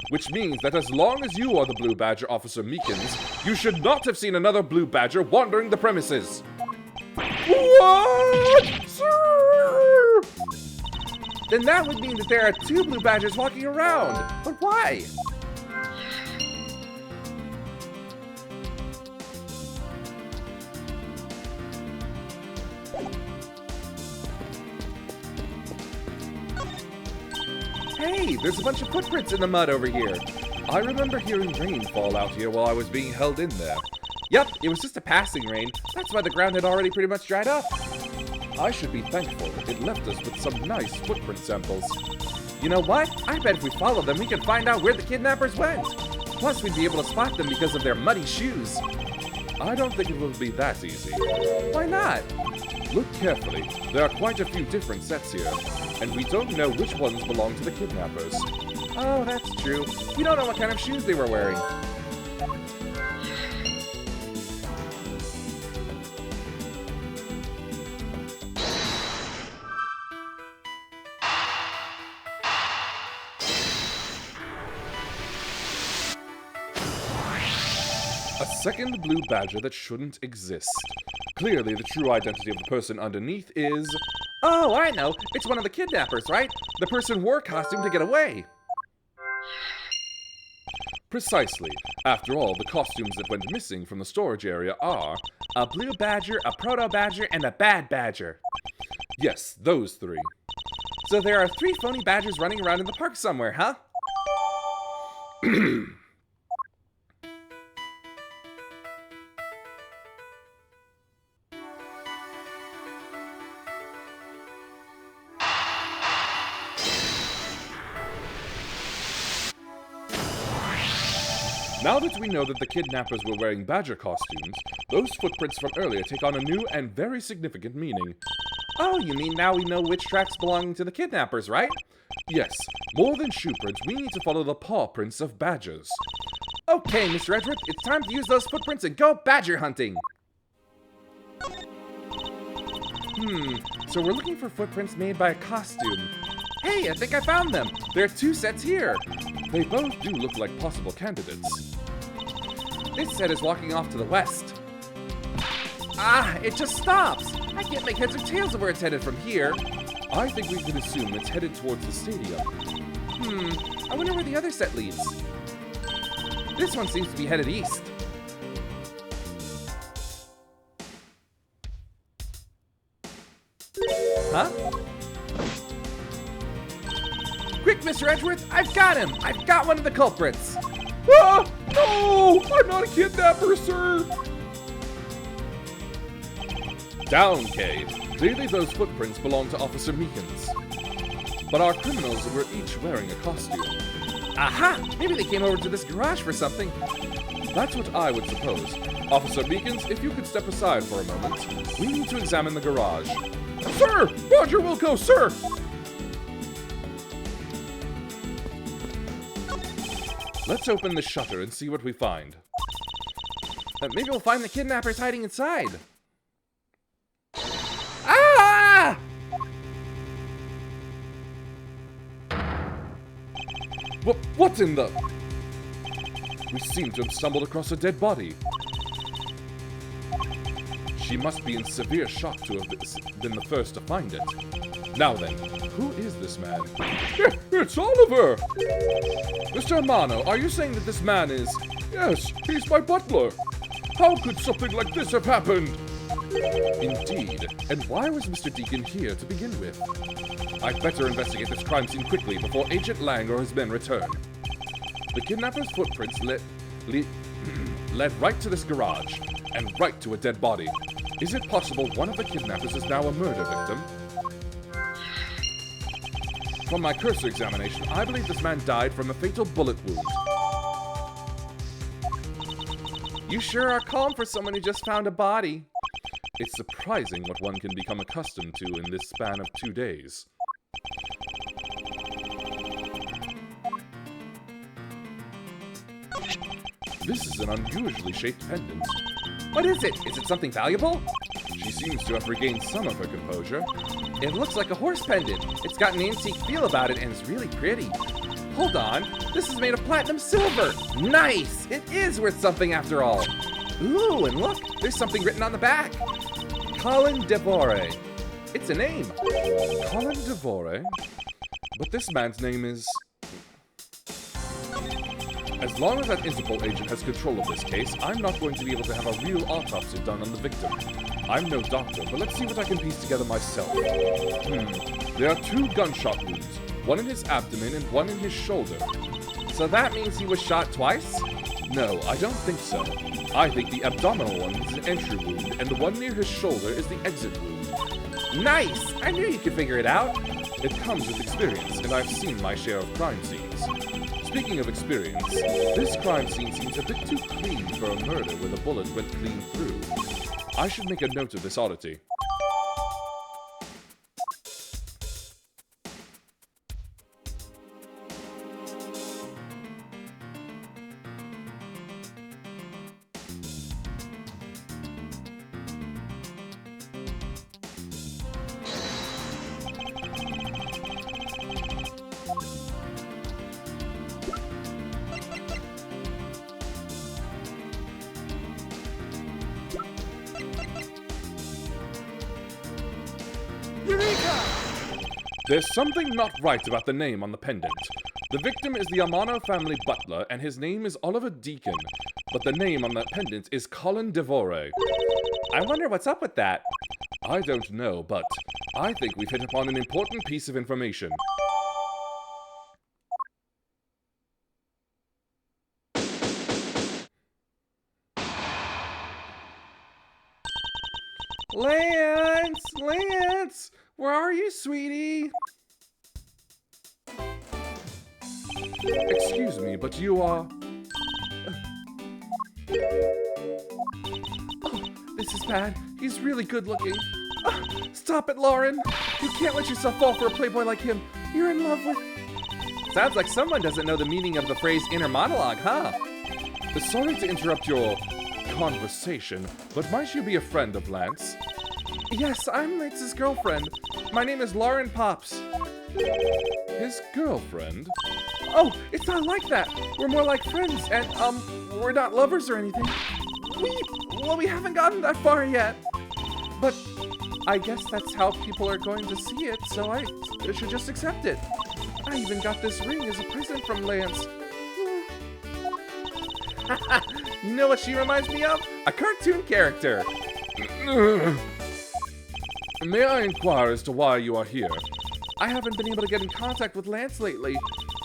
Which means that as long as you are the blue badger, Officer Meekins, you should not have seen another blue badger wandering the premises. What? Sir! Then that would mean that there are 2 blue badgers walking around. But why? Hey, there's a bunch of footprints in the mud over here. I remember hearing rain fall out here while I was being held in there. Yep, it was just a passing rain. That's why the ground had already pretty much dried up. I should be thankful that it left us with some nice footprint samples. You know what? I bet if we follow them, we can find out where the kidnappers went. Plus, we'd be able to spot them because of their muddy shoes. I don't think it will be that easy. Why not? Look carefully. There are quite a few different sets here, and we don't know which ones belong to the kidnappers. Oh, that's true. We don't know what kind of shoes they were wearing. A second blue badger that shouldn't exist. Clearly, the true identity of the person underneath is... Oh, I know. It's one of the kidnappers, right? The person wore a costume to get away. Precisely. After all, the costumes that went missing from the storage area are... A blue badger, a proto badger, and a bad badger. Yes, those 3. So there are 3 phony badgers running around in the park somewhere, huh? Now that we know that the kidnappers were wearing badger costumes, those footprints from earlier take on a new and very significant meaning. Oh, you mean now we know which tracks belong to the kidnappers, right? Yes, more than shoe prints, we need to follow the paw prints of badgers. Okay, Mr. Edgeworth, it's time to use those footprints and go badger hunting. So we're looking for footprints made by a costume. Hey, I think I found them. There are 2 sets here. They both do look like possible candidates. This set is walking off to the west. Ah, it just stops. I can't make heads or tails of where it's headed from here. I think we can assume it's headed towards the stadium. I wonder where the other set leads. This one seems to be headed east. Huh? Quick, Mr. Edgeworth, I've got him! I've got one of the culprits! Ah! No! I'm not a kidnapper, sir! Down, Cade. Clearly those footprints belong to Officer Meekins. But our criminals were each wearing a costume. Aha! Maybe they came over to this garage for something. That's what I would suppose. Officer Meekins, if you could step aside for a moment. We need to examine the garage. Sir! Roger Wilco, sir! Let's open the shutter and see what we find. Maybe we'll find the kidnappers hiding inside. Ah! What in the... We seem to have stumbled across a dead body. She must be in severe shock to have been the first to find it. Now then, who is this man? It's Oliver! Mr. Amano, are you saying that this man is... Yes, he's my butler. How could something like this have happened? Indeed. And why was Mr. Deacon here to begin with? I'd better investigate this crime scene quickly before Agent Lang or his men return. The kidnapper's footprints led right to this garage, and right to a dead body. Is it possible one of the kidnappers is now a murder victim? From my cursor examination, I believe this man died from a fatal bullet wound. You sure are calm for someone who just found a body. It's surprising what one can become accustomed to in this span of 2 days. This is an unusually shaped pendant. What is it? Is it something valuable? She seems to have regained some of her composure. It looks like a horse pendant. It's got an antique feel about it and it's really pretty. Hold on, this is made of platinum silver. Nice! It is worth something after all. Ooh, and look, there's something written on the back. Colin Devore. It's a name. Colin Devore? But this man's name is... As long as that Interpol agent has control of this case, I'm not going to be able to have a real autopsy done on the victim. I'm no doctor, but let's see what I can piece together myself. There are 2 gunshot wounds, one in his abdomen and one in his shoulder. So that means he was shot twice? No, I don't think so. I think the abdominal one is an entry wound, and the one near his shoulder is the exit wound. Nice! I knew you could figure it out. It comes with experience, and I've seen my share of crime scenes. Speaking of experience, this crime scene seems a bit too clean for a murder where the bullet went clean through. I should make a note of this oddity. There's something not right about the name on the pendant. The victim is the Amano family butler, and his name is Oliver Deacon, but the name on that pendant is Colin Devore. I wonder what's up with that. I don't know, but I think we've hit upon an important piece of information. Lance, where are you, sweetie? Excuse me, but you are... Oh, this is bad. He's really good looking. Stop it, Lauren. You can't let yourself fall for a playboy like him. You're in love with... Sounds like someone doesn't know the meaning of the phrase inner monologue, huh? Sorry to interrupt your conversation, but might you be a friend of Lance? Yes, I'm Lance's girlfriend. My name is Lauren Pops. His girlfriend? Oh, it's not like that. We're more like friends, and, we're not lovers or anything. We haven't gotten that far yet. But I guess that's how people are going to see it, so I should just accept it. I even got this ring as a present from Lance. You know what she reminds me of? A cartoon character. May I inquire as to why you are here? I haven't been able to get in contact with Lance lately,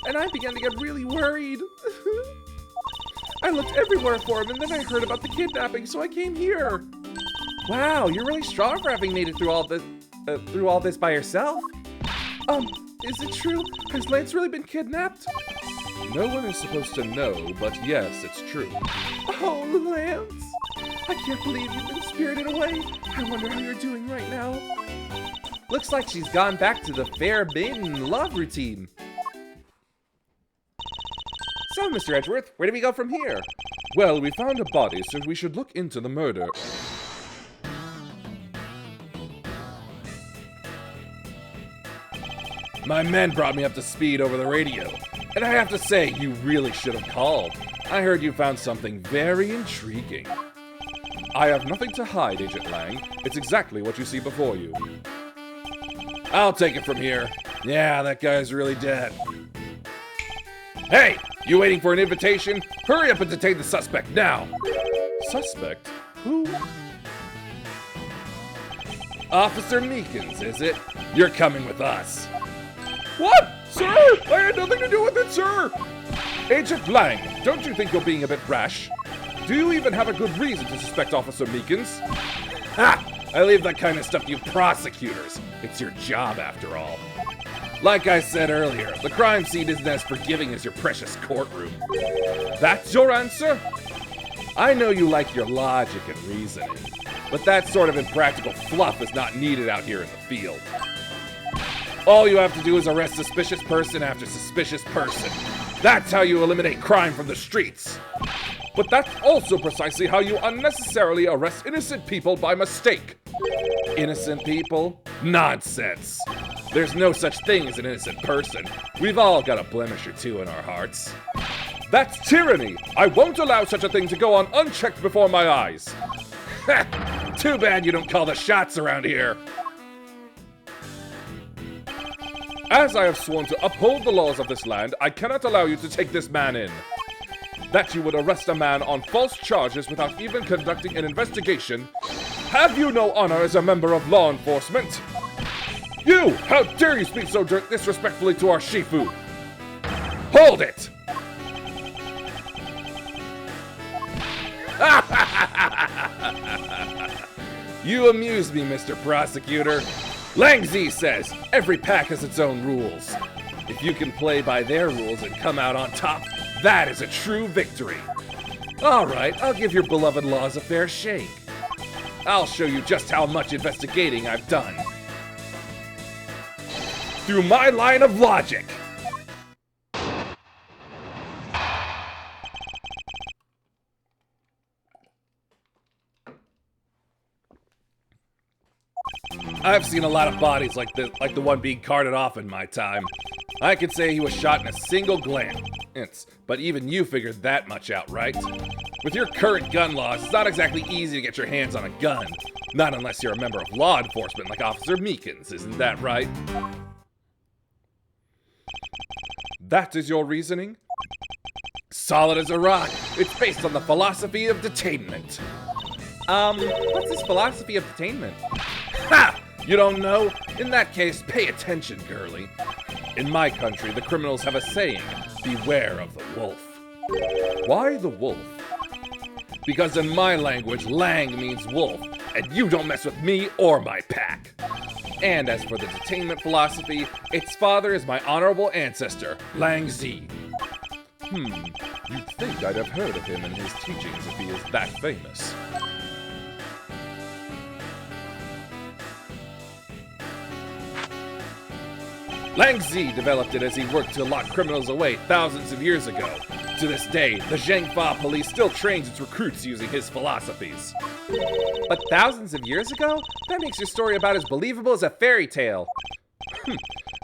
and I began to get really worried. I looked everywhere for him, and then I heard about the kidnapping, so I came here. Wow, you're really strong for having made it through all this by yourself. Is it true? Has Lance really been kidnapped? No one is supposed to know, but yes, it's true. Oh, Lance. I can't believe you've been spirited away. I wonder how you're doing right now. Looks like she's gone back to the fair maiden love routine. So, Mr. Edgeworth, where do we go from here? Well, we found a body, so we should look into the murder. My men brought me up to speed over the radio, and I have to say, you really should have called. I heard you found something very intriguing. I have nothing to hide, Agent Lang. It's exactly what you see before you. I'll take it from here. Yeah, that guy's really dead. Hey, you waiting for an invitation? Hurry up and detain the suspect now. Suspect? Who? Officer Meekins, is it? You're coming with us. What? Sir! I had nothing to do with it, sir! Agent Lang, don't you think you're being a bit rash? Do you even have a good reason to suspect Officer Meekins? Ha! I leave that kind of stuff to you prosecutors. It's your job, after all. Like I said earlier, the crime scene isn't as forgiving as your precious courtroom. That's your answer? I know you like your logic and reasoning, but that sort of impractical fluff is not needed out here in the field. All you have to do is arrest suspicious person after suspicious person. That's how you eliminate crime from the streets. But that's also precisely how you unnecessarily arrest innocent people by mistake. Innocent people? Nonsense. There's no such thing as an innocent person. We've all got a blemish or two in our hearts. That's tyranny! I won't allow such a thing to go on unchecked before my eyes. Too bad you don't call the shots around here. As I have sworn to uphold the laws of this land, I cannot allow you to take this man in. That you would arrest a man on false charges without even conducting an investigation. Have you no honor as a member of law enforcement? You! How dare you speak so disrespectfully to our Shifu? Hold it! You amuse me, Mr. Prosecutor. Lang Z says, every pack has its own rules. If you can play by their rules and come out on top, that is a true victory. All right, I'll give your beloved laws a fair shake. I'll show you just how much investigating I've done. Through my line of logic. I've seen a lot of bodies like the one being carted off in my time. I could say he was shot in a single glance, but even you figured that much out, right? With your current gun laws, it's not exactly easy to get your hands on a gun. Not unless you're a member of law enforcement like Officer Meekins, isn't that right? That is your reasoning? Solid as a rock. It's based on the philosophy of detainment. What's this philosophy of detainment? Ha! You don't know? In that case, pay attention, girly. In my country, the criminals have a saying, beware of the wolf. Why the wolf? Because in my language, Lang means wolf, and you don't mess with me or my pack. And as for the detainment philosophy, its father is my honorable ancestor, Lang Z. You'd think I'd have heard of him and his teachings if he is that famous. Lang Z developed it as he worked to lock criminals away thousands of years ago. To this day, the Zhengfa police still trains its recruits using his philosophies. But thousands of years ago? That makes your story about as believable as a fairy tale.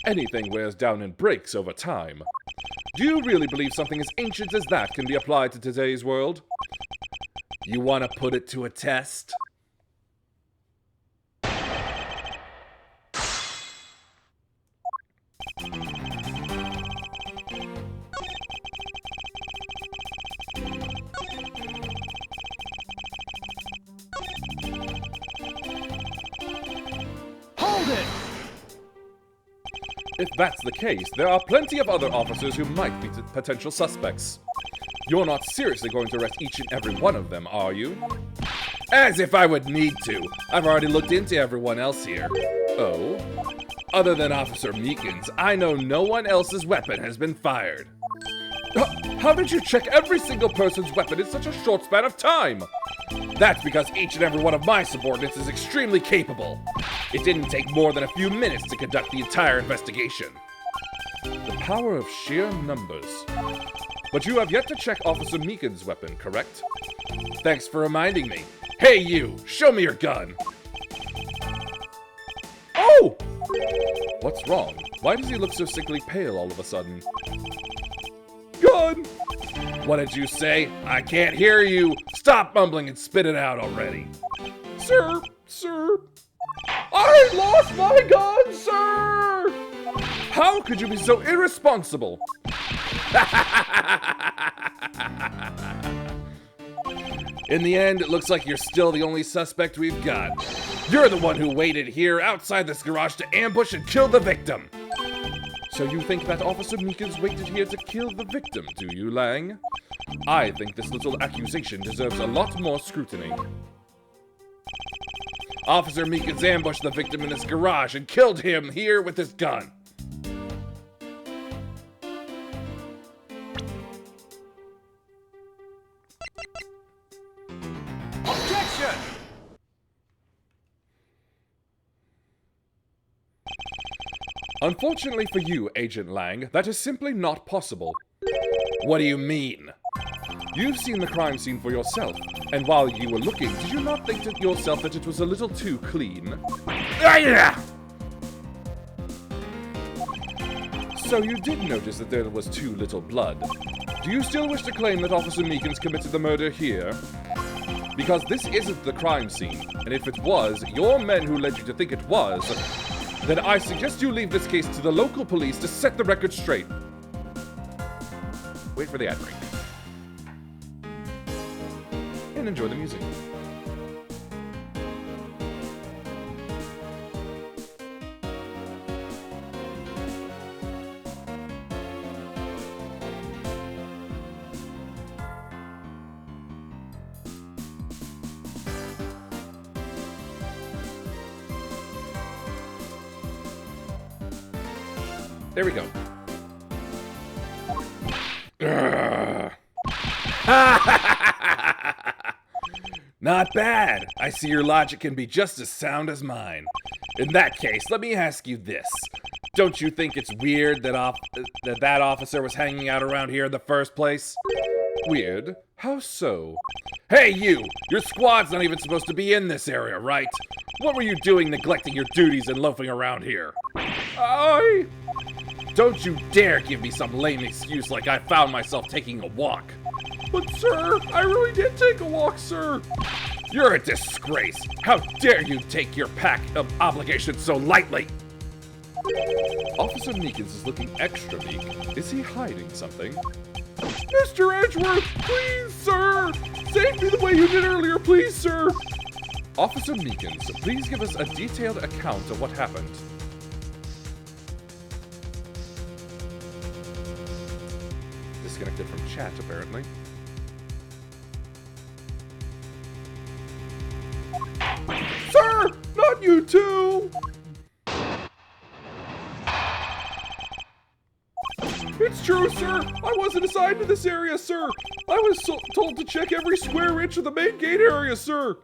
Anything wears down and breaks over time. Do you really believe something as ancient as that can be applied to today's world? You want to put it to a test? If that's the case, there are plenty of other officers who might be potential suspects. You're not seriously going to arrest each and every one of them, are you? As if I would need to. I've already looked into everyone else here. Oh? Other than Officer Meekins, I know no one else's weapon has been fired. How did you check every single person's weapon in such a short span of time? That's because each and every one of my subordinates is extremely capable. It didn't take more than a few minutes to conduct the entire investigation. The power of sheer numbers. But you have yet to check Officer Meekins' weapon, correct? Thanks for reminding me. Hey you, show me your gun. Oh! What's wrong? Why does he look so sickly pale all of a sudden? Gun! What did you say? I can't hear you. Stop mumbling and spit it out already. Sir, I lost my gun, sir! How could you be so irresponsible? In the end, it looks like you're still the only suspect we've got. You're the one who waited here outside this garage to ambush and kill the victim. So you think that Officer Meekins waited here to kill the victim, do you, Lang? I think this little accusation deserves a lot more scrutiny. Officer Meekins ambushed the victim in his garage and killed him here with his gun. Objection! Unfortunately for you, Agent Lang, that is simply not possible. What do you mean? You've seen the crime scene for yourself, and while you were looking, did you not think to yourself that it was a little too clean? So you did notice that there was too little blood. Do you still wish to claim that Officer Meekins committed the murder here? Because this isn't the crime scene, and if it was your men who led you to think it was, then I suggest you leave this case to the local police to set the record straight. Wait for the ad break. And enjoy the music. There we go. Not bad. I see your logic can be just as sound as mine. In that case, let me ask you this. Don't you think it's weird that that officer was hanging out around here in the first place? Weird? How so? Hey, you! Your squad's not even supposed to be in this area, right? What were you doing neglecting your duties and loafing around here? Don't you dare give me some lame excuse like I found myself taking a walk. But sir, I really did take a walk, sir. You're a disgrace. How dare you take your pack of obligations so lightly? Officer Meekins is looking extra meek. Is he hiding something? Mr. Edgeworth, please, sir! Save me the way you did earlier, please, sir! Officer Meekins, please give us a detailed account of what happened. Disconnected from chat, apparently. Sir! Not you too! It's true, sir! I wasn't assigned to this area, sir! I was told to check every square inch of the main gate area, sir!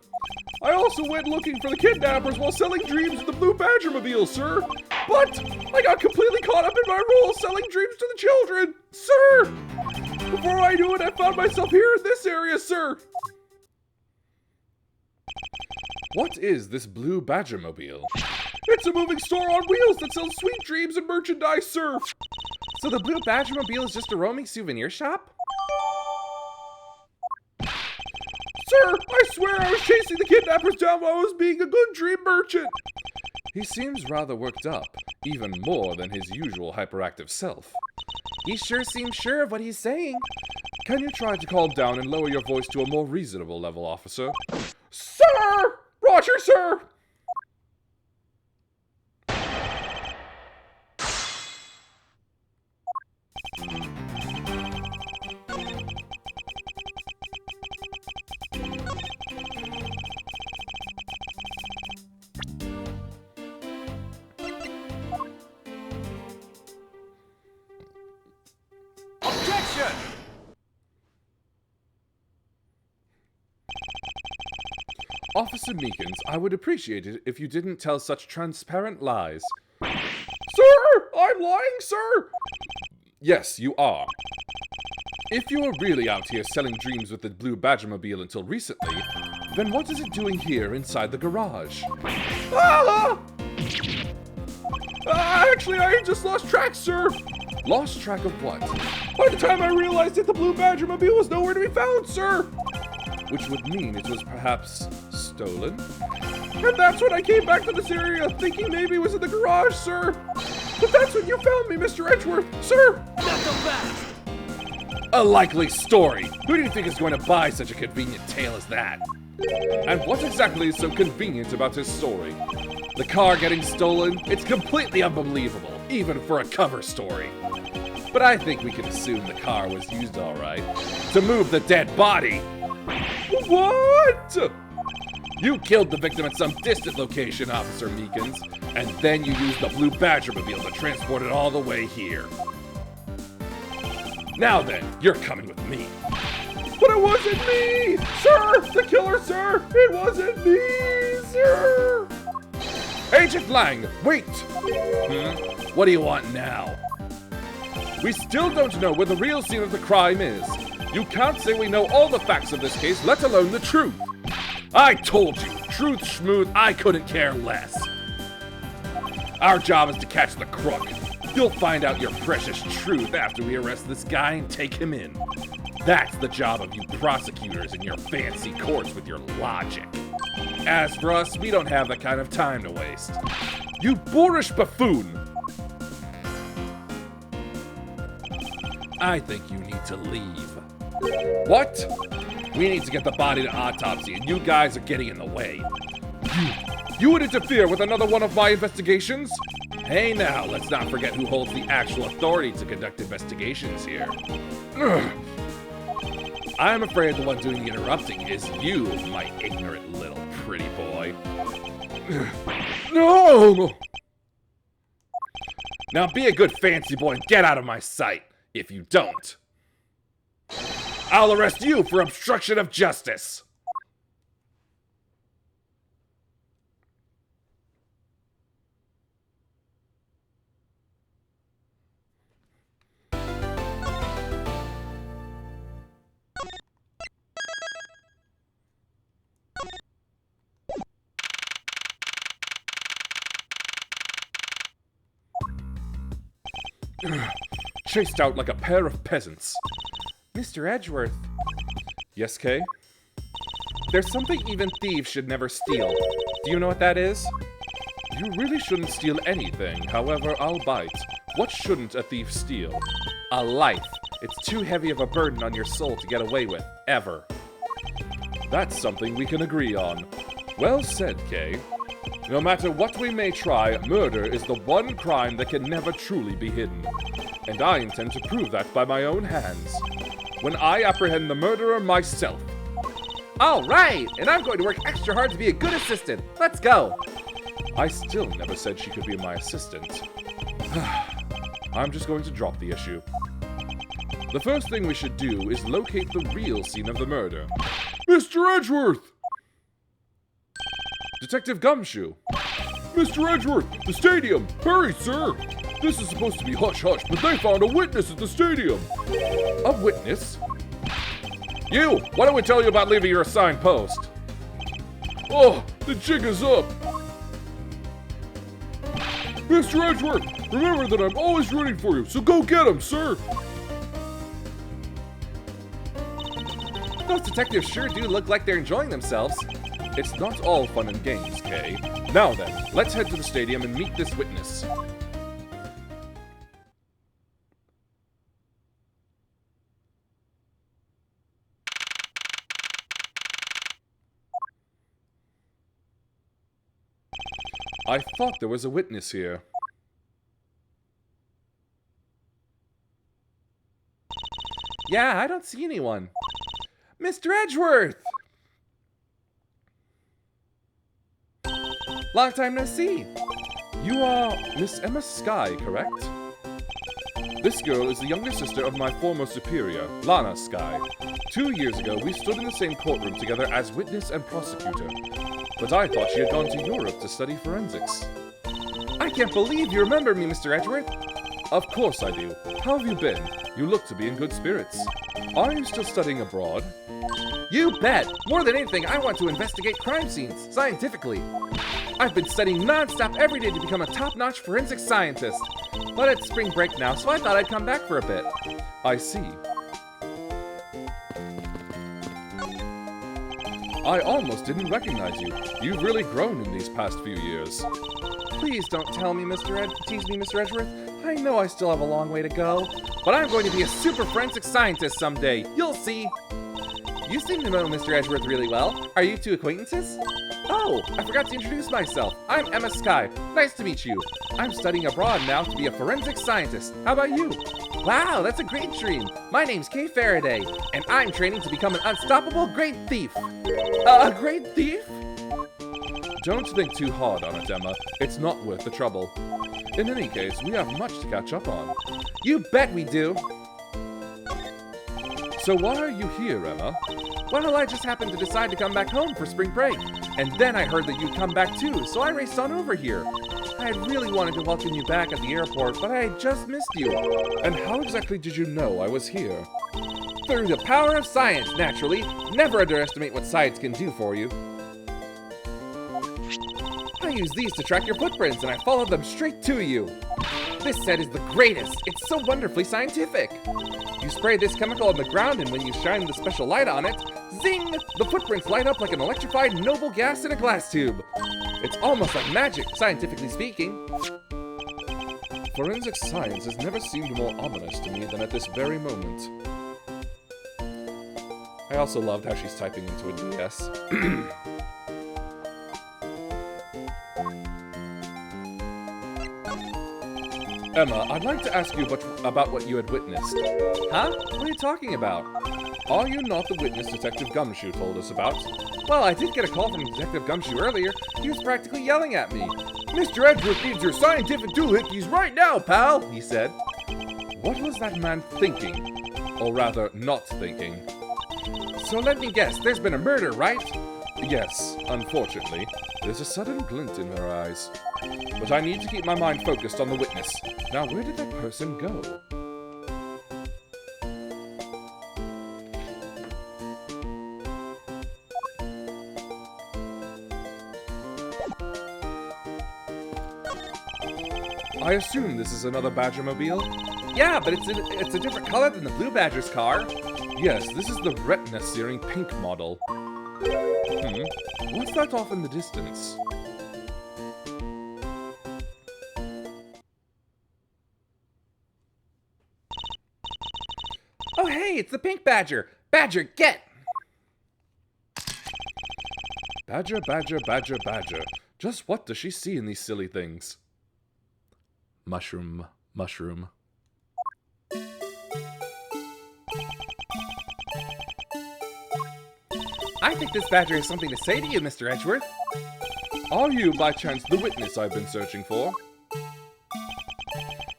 I also went looking for the kidnappers while selling dreams in the Blue Badgermobile, sir! But I got completely caught up in my role selling dreams to the children! Sir! Before I knew it, I found myself here in this area, sir! What is this Blue Badgermobile? It's a moving store on wheels that sells sweet dreams and merchandise, sir! So the Blue Badgermobile is just a roaming souvenir shop? Sir, I swear I was chasing the kidnappers down while I was being a good dream merchant! He seems rather worked up, even more than his usual hyperactive self. He sure seems sure of what he's saying. Can you try to calm down and lower your voice to a more reasonable level, officer? Sir! Roger, sir! Objection! Officer Meekins, I would appreciate it if you didn't tell such transparent lies. Sir! I'm lying, sir! Yes, you are. If you were really out here selling dreams with the Blue Badgermobile until recently, then what is it doing here inside the garage? Ah! Actually, I just lost track, sir. Lost track of what? By the time I realized it, the Blue Badger mobile was nowhere to be found, sir! Which would mean it was perhaps stolen? And that's when I came back to this area, thinking maybe it was in the garage, sir! But that's when you found me, Mr. Edgeworth, sir! A likely story! Who do you think is going to buy such a convenient tale as that? And what exactly is so convenient about his story? The car getting stolen? It's completely unbelievable, even for a cover story. But I think we can assume the car was used alright to move the dead body. What? You killed the victim at some distant location, Officer Meekins, and then you used the Blue Badger mobile to transport it all the way here. Now then, you're coming with me. But it wasn't me! Sir! The killer, sir! It wasn't me, sir! Agent Lang, wait! What do you want now? We still don't know where the real scene of the crime is. You can't say we know all the facts of this case, let alone the truth. I told you, truth schmooth, I couldn't care less. Our job is to catch the crook. You'll find out your precious truth after we arrest this guy and take him in. That's the job of you prosecutors in your fancy courts with your logic. As for us, we don't have that kind of time to waste. You boorish buffoon! I think you need to leave. What? We need to get the body to autopsy, and you guys are getting in the way. You would interfere with another one of my investigations? Hey now, let's not forget who holds the actual authority to conduct investigations here. I'm afraid the one doing the interrupting is you, my ignorant little pretty boy. No! Now be a good fancy boy and get out of my sight. If you don't, I'll arrest you for obstruction of justice. Chased out like a pair of peasants. Mr. Edgeworth. Yes, Kay? There's something even thieves should never steal. Do you know what that is? You really shouldn't steal anything, however, I'll bite. What shouldn't a thief steal? A life. It's too heavy of a burden on your soul to get away with, ever. That's something we can agree on. Well said, Kay. No matter what we may try, murder is the one crime that can never truly be hidden. And I intend to prove that by my own hands. When I apprehend the murderer myself. All right, and I'm going to work extra hard to be a good assistant. Let's go. I still never said she could be my assistant. I'm just going to drop the issue. The first thing we should do is locate the real scene of the murder. Mr. Edgeworth! Detective Gumshoe. Mr. Edgeworth, the stadium! Hurry, sir! This is supposed to be hush-hush, but they found a witness at the stadium! A witness? You! Why don't we tell you about leaving your assigned post? Oh, the jig is up! Mr. Edgeworth, remember that I'm always rooting for you, so go get him, sir! Those detectives sure do look like they're enjoying themselves. It's not all fun and games, Kay. Now then, let's head to the stadium and meet this witness. I thought there was a witness here. Yeah, I don't see anyone. Mr. Edgeworth! Long time no see. You are Miss Emma Skye, correct? This girl is the younger sister of my former superior, Lana Skye. 2 years ago, we stood in the same courtroom together as witness and prosecutor. But I thought she had gone to Europe to study forensics. I can't believe you remember me, Mr. Edgeworth. Of course I do. How have you been? You look to be in good spirits. Are you still studying abroad? You bet! More than anything, I want to investigate crime scenes, scientifically. I've been studying non-stop every day to become a top-notch forensic scientist. But it's spring break now, so I thought I'd come back for a bit. I see. I almost didn't recognize you. You've really grown in these past few years. Please don't tease me, Mr. Edgeworth. I know I still have a long way to go, but I'm going to be a super forensic scientist someday. You'll see. You seem to know Mr. Edgeworth really well. Are you two acquaintances? Oh, I forgot to introduce myself. I'm Emma Sky. Nice to meet you. I'm studying abroad now to be a forensic scientist. How about you? Wow, that's a great dream. My name's Kay Faraday, and I'm training to become an unstoppable great thief. A great thief? Don't think too hard on it, Emma. It's not worth the trouble. In any case, we have much to catch up on. You bet we do. So why are you here, Emma? Well, I just happened to decide to come back home for spring break. And then I heard that you'd come back too, so I raced on over here. I had really wanted to welcome you back at the airport, but I had just missed you. And how exactly did you know I was here? Through the power of science, naturally. Never underestimate what science can do for you. I use these to track your footprints, and I followed them straight to you. This set is the greatest. It's so wonderfully scientific. You spray this chemical on the ground, and when you shine the special light on it, zing! The footprints light up like an electrified noble gas in a glass tube. It's almost like magic, scientifically speaking. Forensic science has never seemed more ominous to me than at this very moment. I also loved how she's typing into a DS. Emma, I'd like to ask you about what you had witnessed. Huh? What are you talking about? Are you not the witness Detective Gumshoe told us about? Well, I did get a call from Detective Gumshoe earlier. He was practically yelling at me. Mr. Edgeworth needs your scientific tool hippies right now, pal, he said. What was that man thinking? Or rather, not thinking? So let me guess, there's been a murder, right? Yes, unfortunately. There's a sudden glint in her eyes. But I need to keep my mind focused on the witness. Now, where did that person go? I assume this is another Badgermobile? Yeah, but it's a different color than the Blue Badger's car. Yes, this is the retina-searing pink model. What's that off in the distance? Oh hey, it's the Pink Badger! Badger, get! Badger, badger, badger, badger. Just what does she see in these silly things? Mushroom, mushroom. I think this badger has something to say to you, Mr. Edgeworth. Are you, by chance, the witness I've been searching for?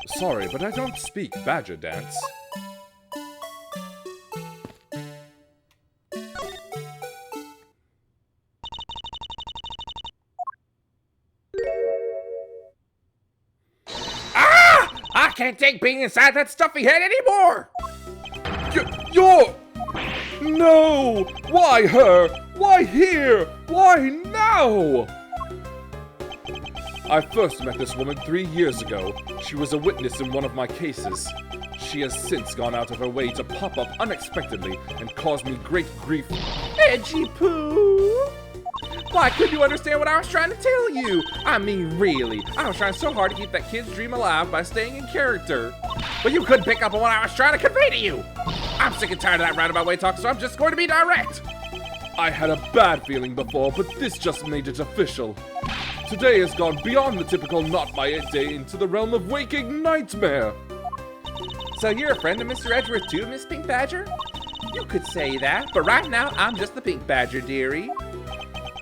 Sorry, but I don't speak badger dance. Ah! I can't take being inside that stuffy head anymore! You're... No! Why her? Why here? Why now? I first met this woman 3 years ago. She was a witness in one of my cases. She has since gone out of her way to pop up unexpectedly and cause me great grief. Edgy poo! Why couldn't you understand what I was trying to tell you? I mean, really, I was trying so hard to keep that kid's dream alive by staying in character. But you couldn't pick up on what I was trying to convey to you. I'm sick and tired of that roundabout way talk, so I'm just going to be direct. I had a bad feeling before, but this just made it official. Today has gone beyond the typical not my day into the realm of waking nightmare. So you're a friend of Mr. Edgeworth too, Miss Pink Badger? You could say that, but right now I'm just the Pink Badger, dearie.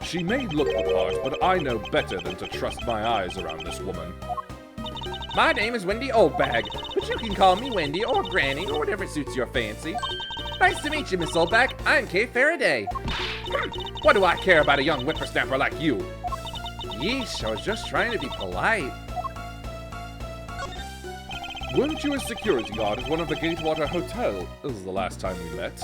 She may look the part, but I know better than to trust my eyes around this woman. My name is Wendy Oldbag, but you can call me Wendy or Granny or whatever suits your fancy. Nice to meet you, Miss Oldbag. I'm Kay Faraday. What do I care about a young whippersnapper like you? Yeesh, I was just trying to be polite. Weren't you a security guard at one of the Gatewater Hotel? This is the last time we met.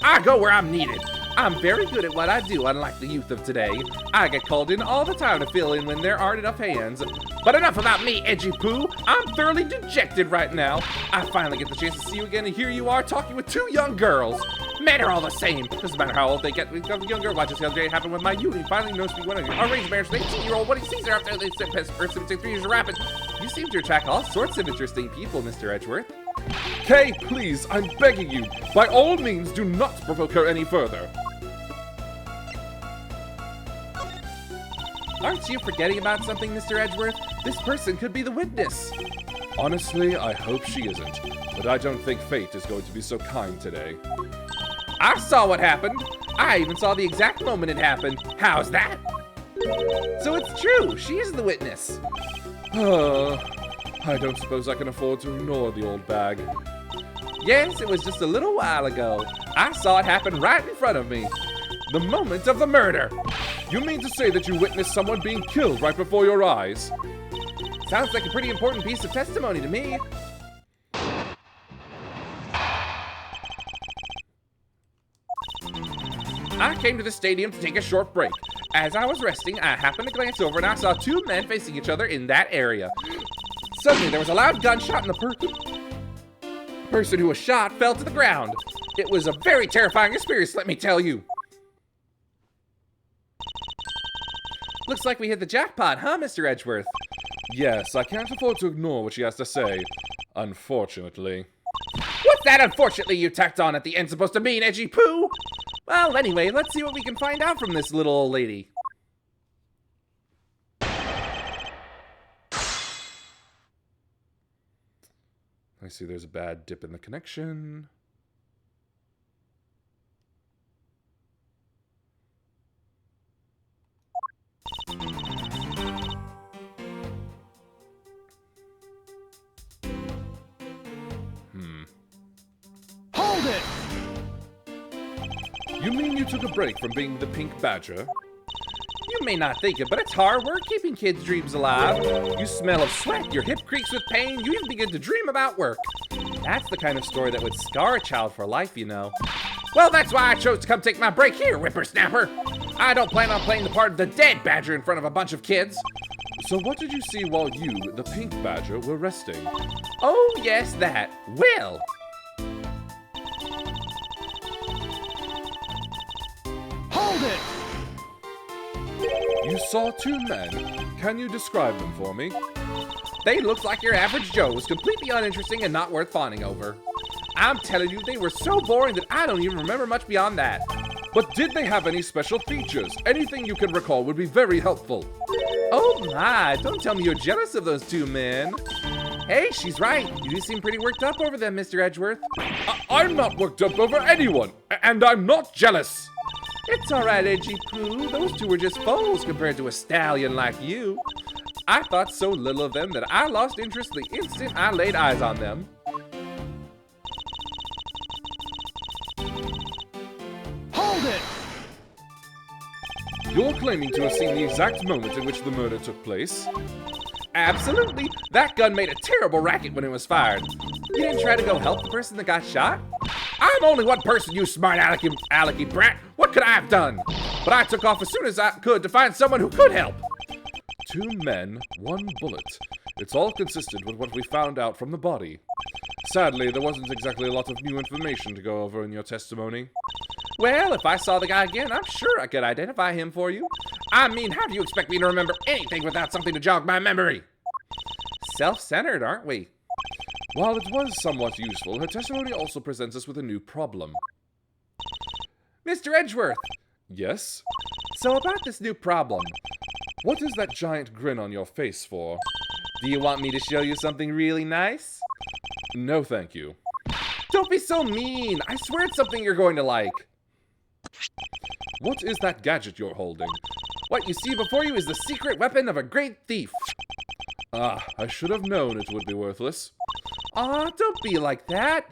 I go where I'm needed. I'm very good at what I do, unlike the youth of today. I get called in all the time to fill in when there aren't enough hands. But enough about me, Edgy Poo. I'm thoroughly dejected right now. I finally get the chance to see you again, and here you are talking with two young girls. Men are all the same. Doesn't matter how old they get, become younger. Watch this the other day happen with my youth. He finally knows me when I arranged marriage with an 18-year-old. What he sees her after they said person would take 3 years to wrap it. You seem to attract all sorts of interesting people, Mr. Edgeworth. Kay, please, I'm begging you. By all means, do not provoke her any further. Aren't you forgetting about something, Mr. Edgeworth? This person could be the witness. Honestly, I hope she isn't. But I don't think fate is going to be so kind today. I saw what happened. I even saw the exact moment it happened. How's that? So it's true. She is the witness. I don't suppose I can afford to ignore the old bag. Yes, it was just a little while ago. I saw it happen right in front of me. The moment of the murder. You mean to say that you witnessed someone being killed right before your eyes? Sounds like a pretty important piece of testimony to me. I came to the stadium to take a short break. As I was resting, I happened to glance over and I saw two men facing each other in that area. Suddenly, there was a loud gunshot and the person who was shot fell to the ground. It was a very terrifying experience, let me tell you. Looks like we hit the jackpot, huh, Mr. Edgeworth? Yes, I can't afford to ignore what she has to say. Unfortunately. What's that unfortunately you tacked on at the end supposed to mean, Edgy Poo? Well, anyway, let's see what we can find out from this little old lady. I see there's a bad dip in the connection. Hold it! You mean you took a break from being the Pink Badger? You may not think it, but it's hard work keeping kids' dreams alive. You smell of sweat, your hip creaks with pain, you even begin to dream about work. That's the kind of story that would scar a child for life, you know. Well, that's why I chose to come take my break here, whippersnapper. I don't plan on playing the part of the dead badger in front of a bunch of kids. So what did you see while you, the Pink Badger, were resting? Oh, yes, that. Well. Hold it! You saw two men. Can you describe them for me? They looked like your average Joes, completely uninteresting and not worth fawning over. I'm telling you, they were so boring that I don't even remember much beyond that. But did they have any special features? Anything you can recall would be very helpful. Oh my, don't tell me you're jealous of those two men. Hey, she's right. You do seem pretty worked up over them, Mr. Edgeworth. I'm not worked up over anyone, and I'm not jealous. It's all right, Edgy Poo. Those two were just foes compared to a stallion like you. I thought so little of them that I lost interest the instant I laid eyes on them. Hold it! You're claiming to have seen the exact moment in which the murder took place? Absolutely. That gun made a terrible racket when it was fired. You didn't try to go help the person that got shot? I'm only one person, you smart alecky brat. What could I have done? But I took off as soon as I could to find someone who could help. Two men, one bullet. It's all consistent with what we found out from the body. Sadly, there wasn't exactly a lot of new information to go over in your testimony. Well, if I saw the guy again, I'm sure I could identify him for you. I mean, how do you expect me to remember anything without something to jog my memory? Self-centered, aren't we? While it was somewhat useful, her testimony also presents us with a new problem. Mr. Edgeworth! Yes? So about this new problem, What is that giant grin on your face for? do you want me to show you something really nice? No, thank you. Don't be so mean! I swear it's something you're going to like. What is that gadget you're holding? What you see before you is the secret weapon of a great thief. Ah, I should have known it would be worthless. Aw, don't be like that.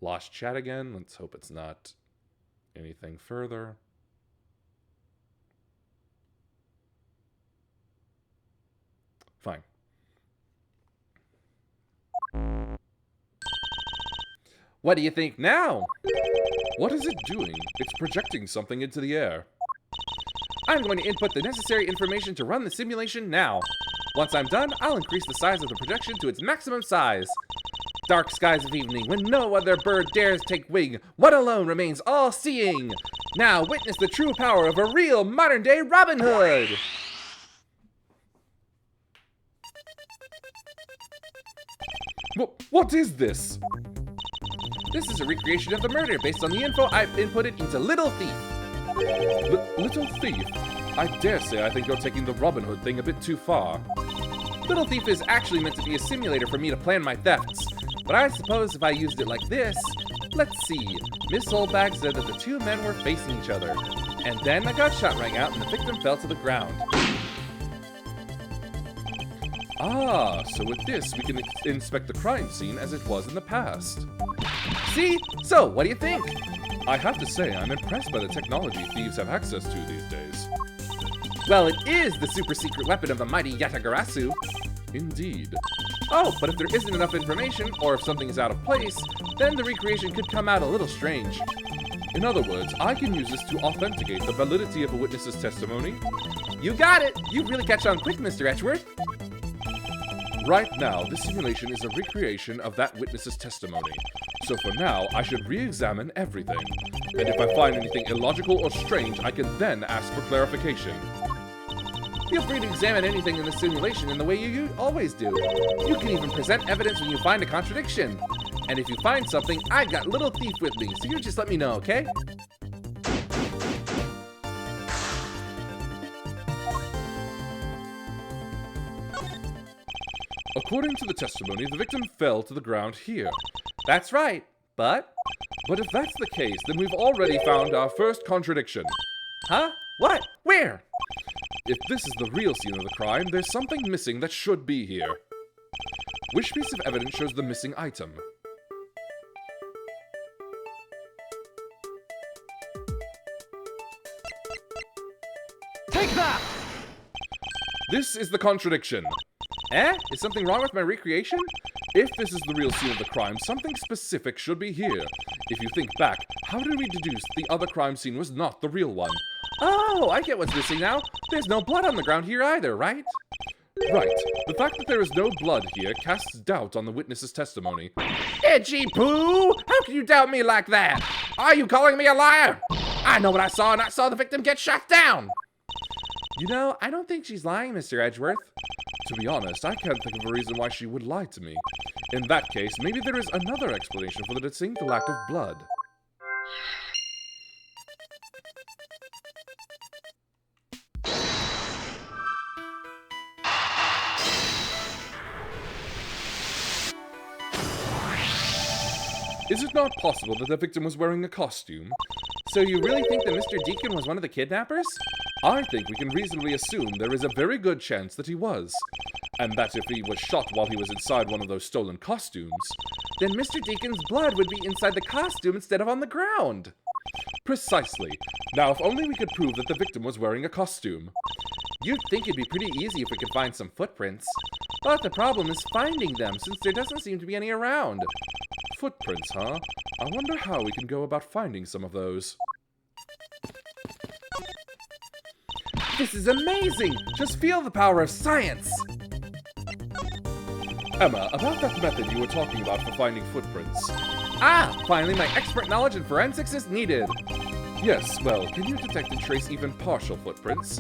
Lost chat again. Let's hope it's not anything further. Fine. What do you think now? What is it doing? It's projecting something into the air. I'm going to input the necessary information to run the simulation now. Once I'm done, I'll increase the size of the projection to its maximum size. Dark skies of evening, when no other bird dares take wing, one alone remains all-seeing. Now witness the true power of a real modern-day Robin Hood. What is this? This is a recreation of the murder based on the info I've inputted into Little Thief. Little Thief? I dare say I think you're taking the Robin Hood thing a bit too far. Little Thief is actually meant to be a simulator for me to plan my thefts. But I suppose if I used it like this... Let's see. Miss Holdbag said that the two men were facing each other. And then a gunshot rang out and the victim fell to the ground. Ah, so with this we can inspect the crime scene as it was in the past. See? So, what do you think? I have to say, I'm impressed by the technology thieves have access to these days. Well, it is the super secret weapon of the mighty Yatagarasu. Indeed. Oh, but if there isn't enough information, or if something is out of place, then the recreation could come out a little strange. In other words, I can use this to authenticate the validity of a witness's testimony. You got it! You really catch on quick, Mr. Edgeworth. Right now, this simulation is a recreation of that witness's testimony. So for now, I should re-examine everything. And if I find anything illogical or strange, I can then ask for clarification. Feel free to examine anything in the simulation in the way you always do. You can even present evidence when you find a contradiction. And if you find something, I've got Little Thief with me, so you just let me know, okay? According to the testimony, the victim fell to the ground here. That's right, but if that's the case, then we've already found our first contradiction. Huh? What? Where? If this is the real scene of the crime, there's something missing that should be here. Which piece of evidence shows the missing item? Take that! This is the contradiction. Is something wrong with my recreation? If this is the real scene of the crime, something specific should be here. If you think back, how did we deduce the other crime scene was not the real one? Oh, I get what's missing now. There's no blood on the ground here either, right? Right. The fact that there is no blood here casts doubt on the witness's testimony. Edgy Poo! How can you doubt me like that? Are you calling me a liar? I know what I saw, and I saw the victim get shot down. You know, I don't think she's lying, Mr. Edgeworth. To be honest, I can't think of a reason why she would lie to me. In that case, maybe there is another explanation for the distinct lack of blood. Is it not possible that the victim was wearing a costume? So you really think that Mr. Deacon was one of the kidnappers? I think we can reasonably assume there is a very good chance that he was. And that if he was shot while he was inside one of those stolen costumes, then Mr. Deacon's blood would be inside the costume instead of on the ground. Precisely. Now, if only we could prove that the victim was wearing a costume. You'd think it'd be pretty easy if we could find some footprints. But the problem is finding them, since there doesn't seem to be any around. Footprints, huh? I wonder how we can go about finding some of those. This is amazing! Just feel the power of science! Emma, about that method you were talking about for finding footprints. Ah! Finally, my expert knowledge in forensics is needed. Yes, well, can you detect and trace even partial footprints?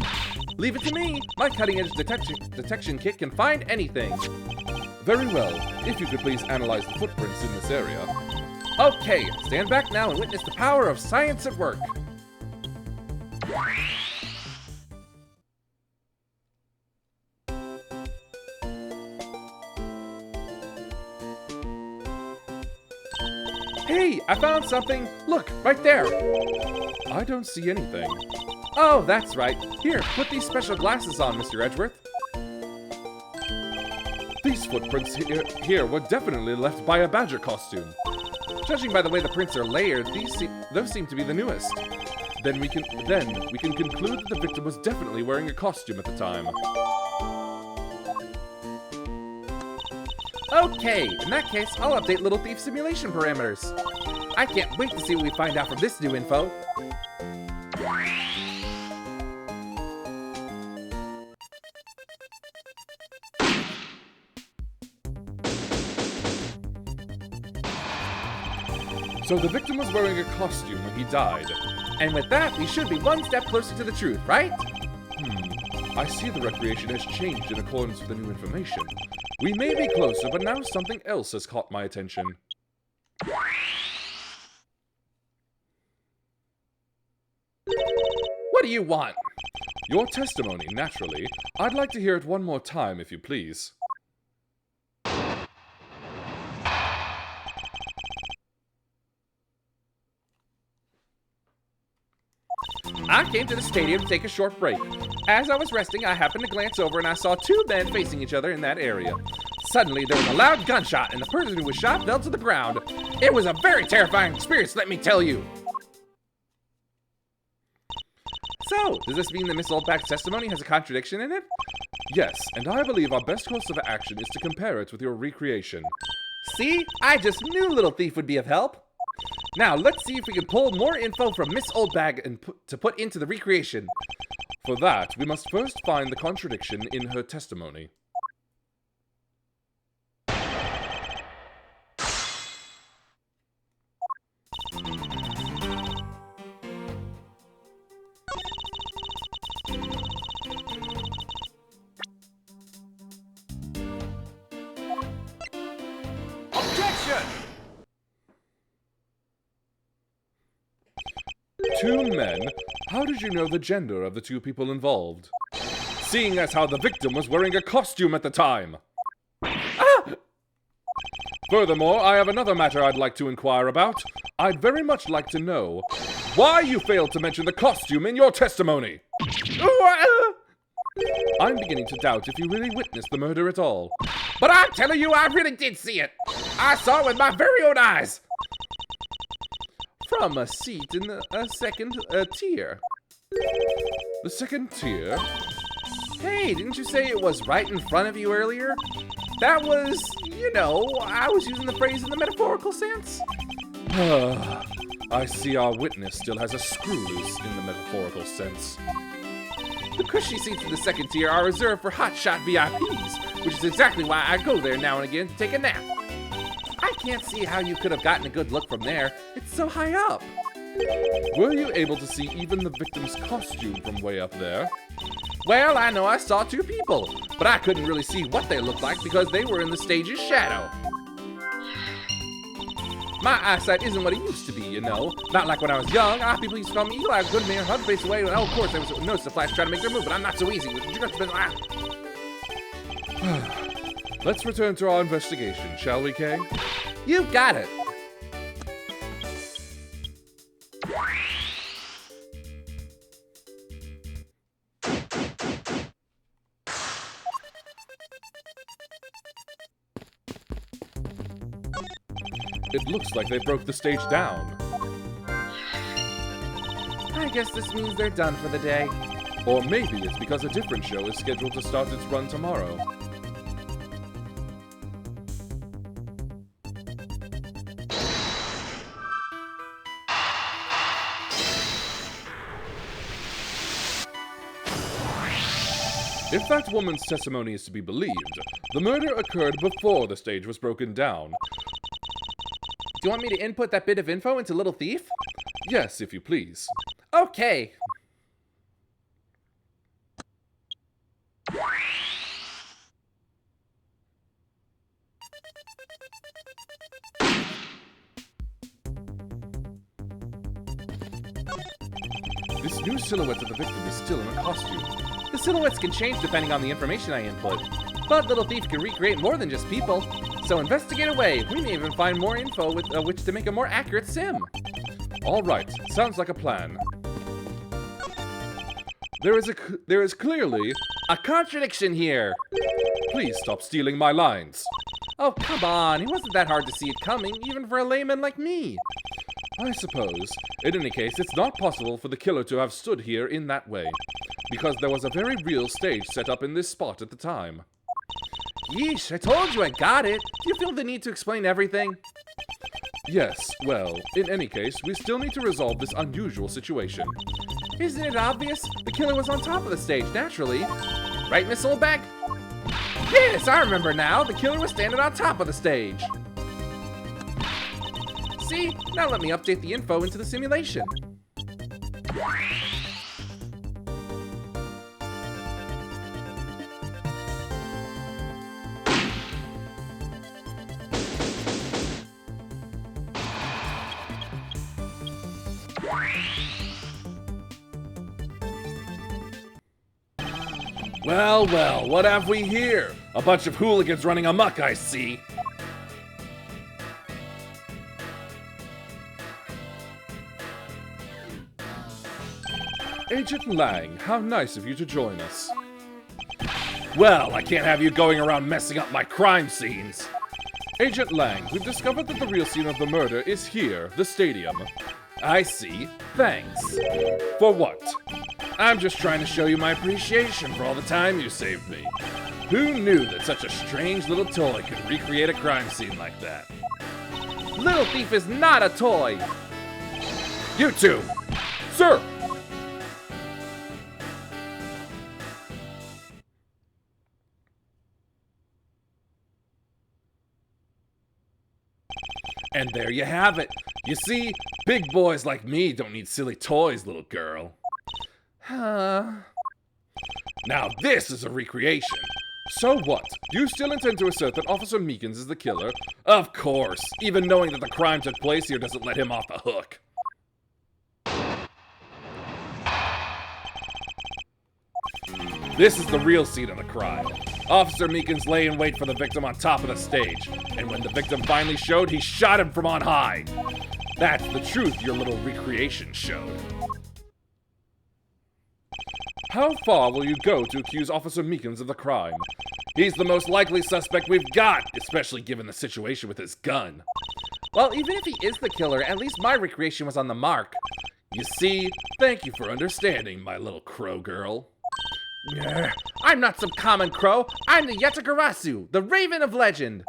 Leave it to me! My cutting-edge detection kit can find anything. Very well. If you could please analyze the footprints in this area. Okay, stand back now and witness the power of science at work. Hey, I found something! Look, right there! I don't see anything. Oh, that's right. Here, put these special glasses on, Mr. Edgeworth. These footprints here were definitely left by a badger costume. Judging by the way the prints are layered, those seem to be the newest. Then we can conclude that the victim was definitely wearing a costume at the time. Okay, in that case, I'll update Little Thief's simulation parameters. I can't wait to see what we find out from this new info. So the victim was wearing a costume when he died. And with that, we should be one step closer to the truth, right? I see the recreation has changed in accordance with the new information. We may be closer, but now something else has caught my attention. What do you want? Your testimony, naturally. I'd like to hear it one more time, if you please. I came to the stadium to take a short break. As I was resting, I happened to glance over and I saw two men facing each other in that area. Suddenly, there was a loud gunshot and the person who was shot fell to the ground. It was a very terrifying experience, let me tell you. So, does this mean that Miss Oldback's testimony has a contradiction in it? Yes, and I believe our best course of action is to compare it with your recreation. See? I just knew Little Thief would be of help. Now, let's see if we can pull more info from Miss Oldbag and to put into the recreation. For that, we must first find the contradiction in her testimony. Objection! Two men? How did you know the gender of the two people involved? Seeing as how the victim was wearing a costume at the time. Furthermore, I have another matter I'd like to inquire about. I'd very much like to know why you failed to mention the costume in your testimony. I'm beginning to doubt if you really witnessed the murder at all. But I'm telling you, I really did see it. I saw it with my very own eyes. From a seat in the second tier. The second tier? Hey, didn't you say it was right in front of you earlier? That was, you know, I was using the phrase in the metaphorical sense. I see our witness still has a screw loose in the metaphorical sense. The cushy seats in the second tier are reserved for hotshot VIPs, which is exactly why I go there now and again to take a nap. I can't see how you could have gotten a good look from there. It's so high up. Were you able to see even the victim's costume from way up there? Well, I know I saw two people, but I couldn't really see what they looked like because they were in the stage's shadow. My eyesight isn't what it used to be, you know. Not like when I was young. People used to call me Eli, a good man, 100 paces away. Oh, of course, I was noticed the Flash trying to make their move, but I'm not so easy. Let's return to our investigation, shall we, Kay? You got it. It looks like they broke the stage down. I guess this means they're done for the day. Or maybe it's because a different show is scheduled to start its run tomorrow. If that woman's testimony is to be believed, the murder occurred before the stage was broken down. Do you want me to input that bit of info into Little Thief? Yes, if you please. Okay. This new silhouette of the victim is still in a costume. The silhouettes can change depending on the information I input. But Little Thief can recreate more than just people. So investigate away. We may even find more info with which to make a more accurate sim. All right, sounds like a plan. There is clearly a contradiction here. Please stop stealing my lines. Oh, come on. It wasn't that hard to see it coming, even for a layman like me. I suppose. In any case, it's not possible for the killer to have stood here in that way, because there was a very real stage set up in this spot at the time. Yeesh, I told you I got it. Do you feel the need to explain everything? Yes, well, in any case, we still need to resolve this unusual situation. Isn't it obvious? The killer was on top of the stage, naturally. Right, Miss Olbeck? Yes, I remember now. The killer was standing on top of the stage. See? Now let me update the info into the simulation. Well, well, what have we here? A bunch of hooligans running amok, I see. Agent Lang, how nice of you to join us. Well, I can't have you going around messing up my crime scenes. Agent Lang, we've discovered that the real scene of the murder is here, the stadium. I see. Thanks. For what? I'm just trying to show you my appreciation for all the time you saved me. Who knew that such a strange little toy could recreate a crime scene like that? Little Thief is not a toy. You two! Sir! And there you have it. You see, big boys like me don't need silly toys, little girl. Now this is a recreation. So what? Do you still intend to assert that Officer Meekins is the killer? Of course. Even knowing that the crime took place here doesn't let him off the hook. This is the real scene of the crime. Officer Meekins lay in wait for the victim on top of the stage, and when the victim finally showed, he shot him from on high. That's the truth your little recreation showed. How far will you go to accuse Officer Meekins of the crime? He's the most likely suspect we've got, especially given the situation with his gun. Well, even if he is the killer, at least my recreation was on the mark. You see, thank you for understanding, my little crow girl. I'm not some common crow. I'm the Yetagarasu, the Raven of Legend.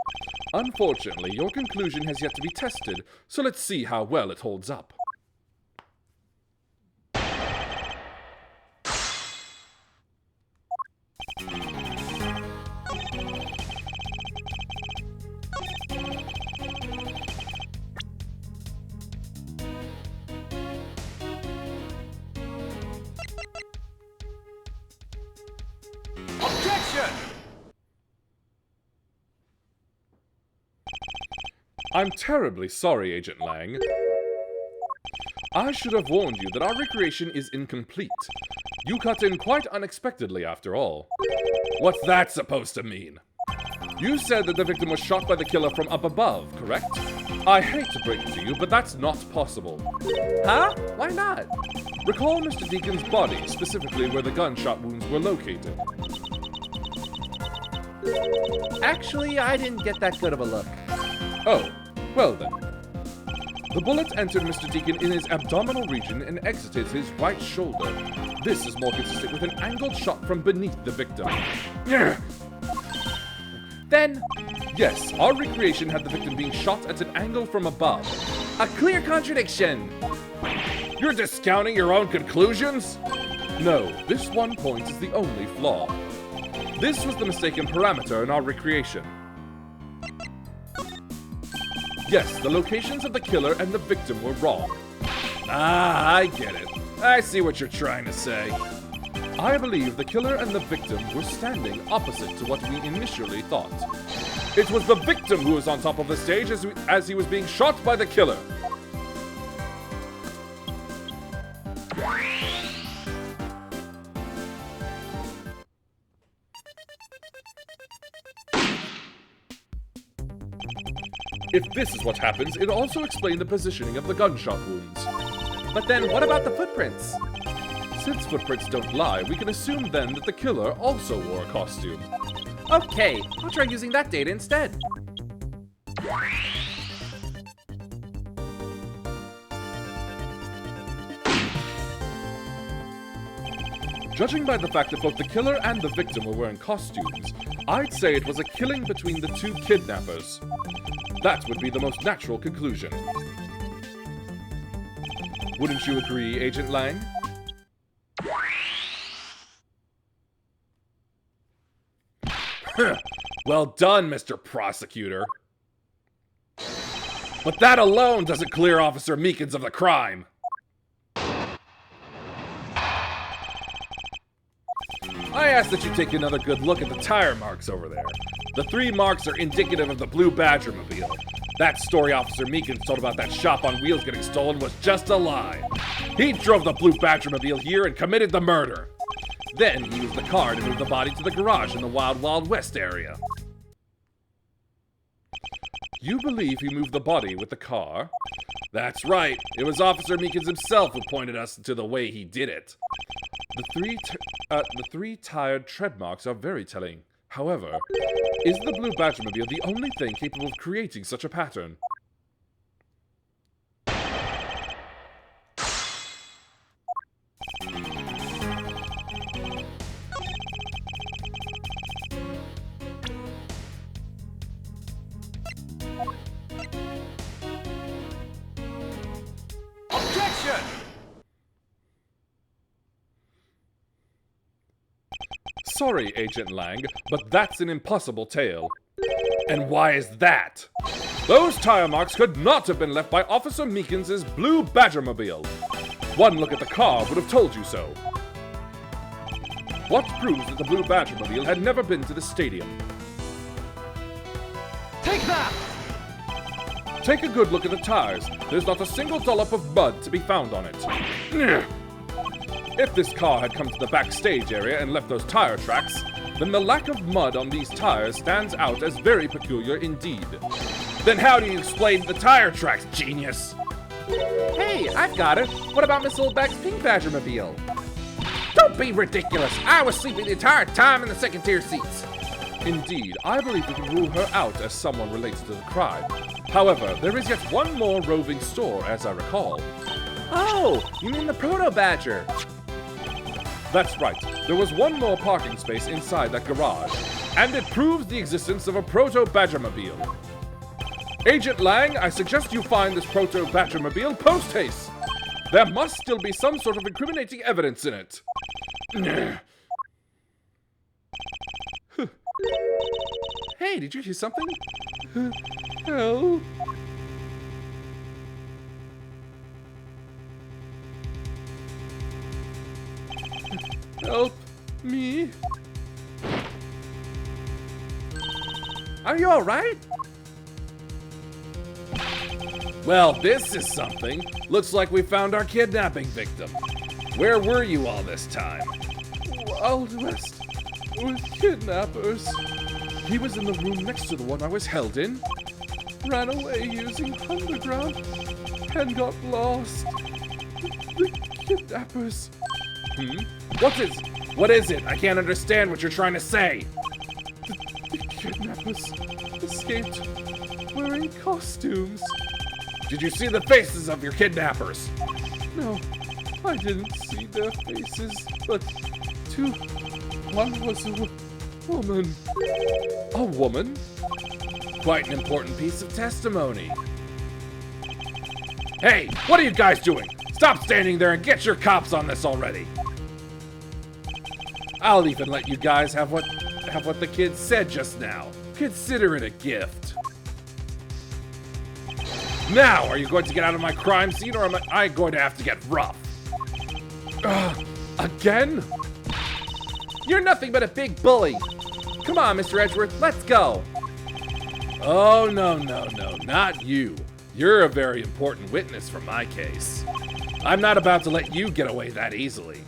Unfortunately, your conclusion has yet to be tested, so let's see how well it holds up. Objection! I'm terribly sorry, Agent Lang. I should have warned you that our recreation is incomplete. You cut in quite unexpectedly, after all. What's that supposed to mean? You said that the victim was shot by the killer from up above, correct? I hate to break it to you, but that's not possible. Huh? Why not? Recall Mr. Deacon's body, specifically where the gunshot wounds were located. Actually, I didn't get that good of a look. Oh, well then. The bullet entered Mr. Deacon in his abdominal region and exited his right shoulder. This is more consistent with an angled shot from beneath the victim. Then, yes, our recreation had the victim being shot at an angle from above. a clear contradiction. You're discounting your own conclusions? No, this one point is the only flaw. This was the mistaken parameter in our recreation. Yes, the locations of the killer and the victim were wrong. Ah, I get it. I see what you're trying to say. I believe the killer and the victim were standing opposite to what we initially thought. It was the victim who was on top of the stage as he was being shot by the killer. If this is what happens, it also explains the positioning of the gunshot wounds. But then, what about the footprints? Since footprints don't lie, we can assume then that the killer also wore a costume. Okay, I'll try using that data instead. Judging by the fact that both the killer and the victim were wearing costumes, I'd say it was a killing between the two kidnappers. That would be the most natural conclusion. Wouldn't you agree, Agent Lang? Well done, Mr. Prosecutor. But that alone doesn't clear Officer Meekins of the crime. I ask that you take another good look at the tire marks over there. The 3 marks are indicative of the Blue Badgermobile. That story Officer Meekins told about that shop on wheels getting stolen was just a lie. He drove the Blue Badgermobile here and committed the murder. Then he used the car to move the body to the garage in the Wild Wild West area. You believe he moved the body with the car? That's right. It was Officer Meekins himself who pointed us to the way he did it. The three tired tread marks are very telling. However, is the Blue Badgermobile the only thing capable of creating such a pattern? Objection! Sorry, Agent Lang, but that's an impossible tale. And why is that? Those tire marks could not have been left by Officer Meekins' Blue Badgermobile. One look at the car would have told you so. What proves that the Blue Badgermobile had never been to the stadium? Take that! Take a good look at the tires. There's not a single dollop of mud to be found on it. If this car had come to the backstage area and left those tire tracks, then the lack of mud on these tires stands out as very peculiar indeed. Then how do you explain the tire tracks, genius? Hey, I've got it. What about Miss Oldback's pink Badgermobile? Don't be ridiculous. I was sleeping the entire time in the second-tier seats. Indeed, I believe we can rule her out as someone related to the crime. However, there is yet one more roving store, as I recall. Oh, you mean the Proto Badger? That's right. There was one more parking space inside that garage, and it proves the existence of a Proto-Badgermobile. Agent Lang, I suggest you find this Proto-Badgermobile post-haste. There must still be some sort of incriminating evidence in it. Hey, did you hear something? Help. Help me. Are you alright? Well, this is something. Looks like we found our kidnapping victim. Where were you all this time? Wild West with kidnappers. He was in the room next to the one I was held in. Ran away using underground and got lost. The kidnappers. What is it? I can't understand what you're trying to say. The kidnappers escaped wearing costumes. Did you see the faces of your kidnappers? No, I didn't see their faces, but one was a woman. A woman? Quite an important piece of testimony. Hey, what are you guys doing? Stop standing there and get your cops on this already. I'll even let you guys have what the kid said just now. Consider it a gift. Now, are you going to get out of my crime scene, or am I going to have to get rough? Again? You're nothing but a big bully. Come on, Mr. Edgeworth, let's go. Oh, no, not you. You're a very important witness for my case. I'm not about to let you get away that easily.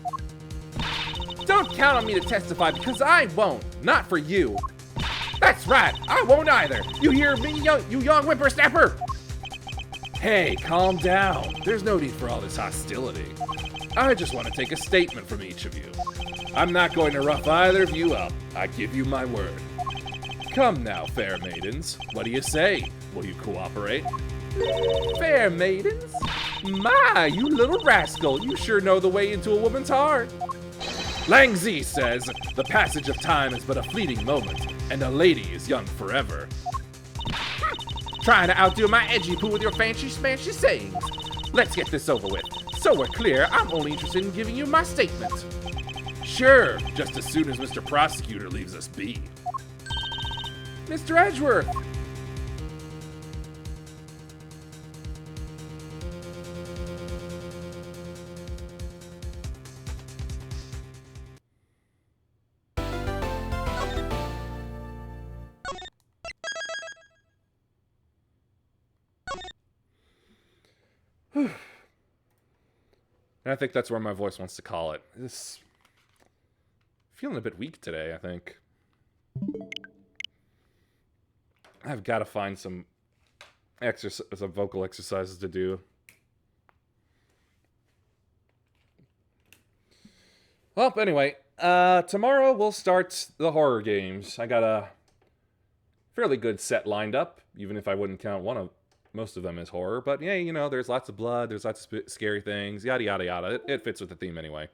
Don't count on me to testify because I won't. Not for you. That's right, I won't either. You hear me, you young whippersnapper? Hey, calm down. There's no need for all this hostility. I just want to take a statement from each of you. I'm not going to rough either of you up. I give you my word. Come now, fair maidens. What do you say? Will you cooperate? Fair maidens? My, you little rascal. You sure know the way into a woman's heart. Lang Z says, the passage of time is but a fleeting moment, and a lady is young forever. Trying to outdo my edgy poo with your fancy smanchy sayings. Let's get this over with. So we're clear, I'm only interested in giving you my statement. Sure, just as soon as Mr. Prosecutor leaves us be. Mr. Edgeworth! And I think that's where my voice wants to call it. This feeling a bit weak today, I think. I've got to find some vocal exercises to do. Well, anyway, tomorrow we'll start the horror games. I got a fairly good set lined up, even if I wouldn't count most of them as horror. But yeah, you know, there's lots of blood, there's lots of scary things, yada yada yada. It fits with the theme anyway.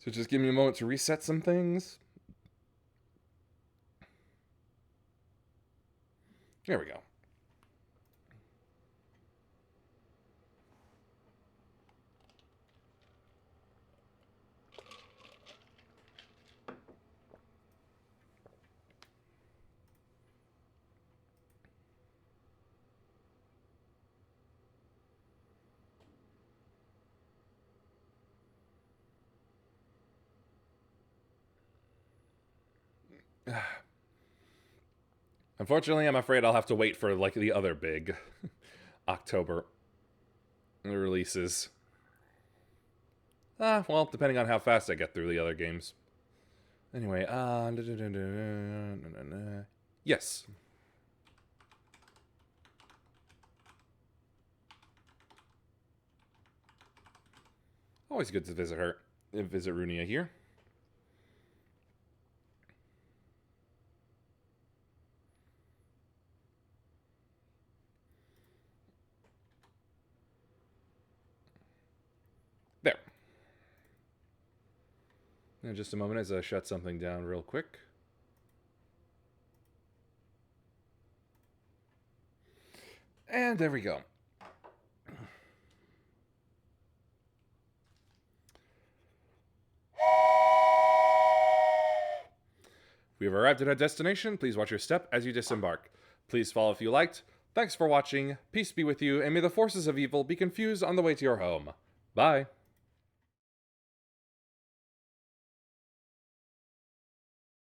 So just give me a moment to reset some things. There we go. Unfortunately, I'm afraid I'll have to wait for, like, the other big October releases. Well, depending on how fast I get through the other games. Anyway, yes. Always good to visit Runia here. There. In just a moment as I shut something down real quick. And there we go. We have arrived at our destination. Please watch your step as you disembark. Please follow if you liked. Thanks for watching. Peace be with you, and may the forces of evil be confused on the way to your home. Bye.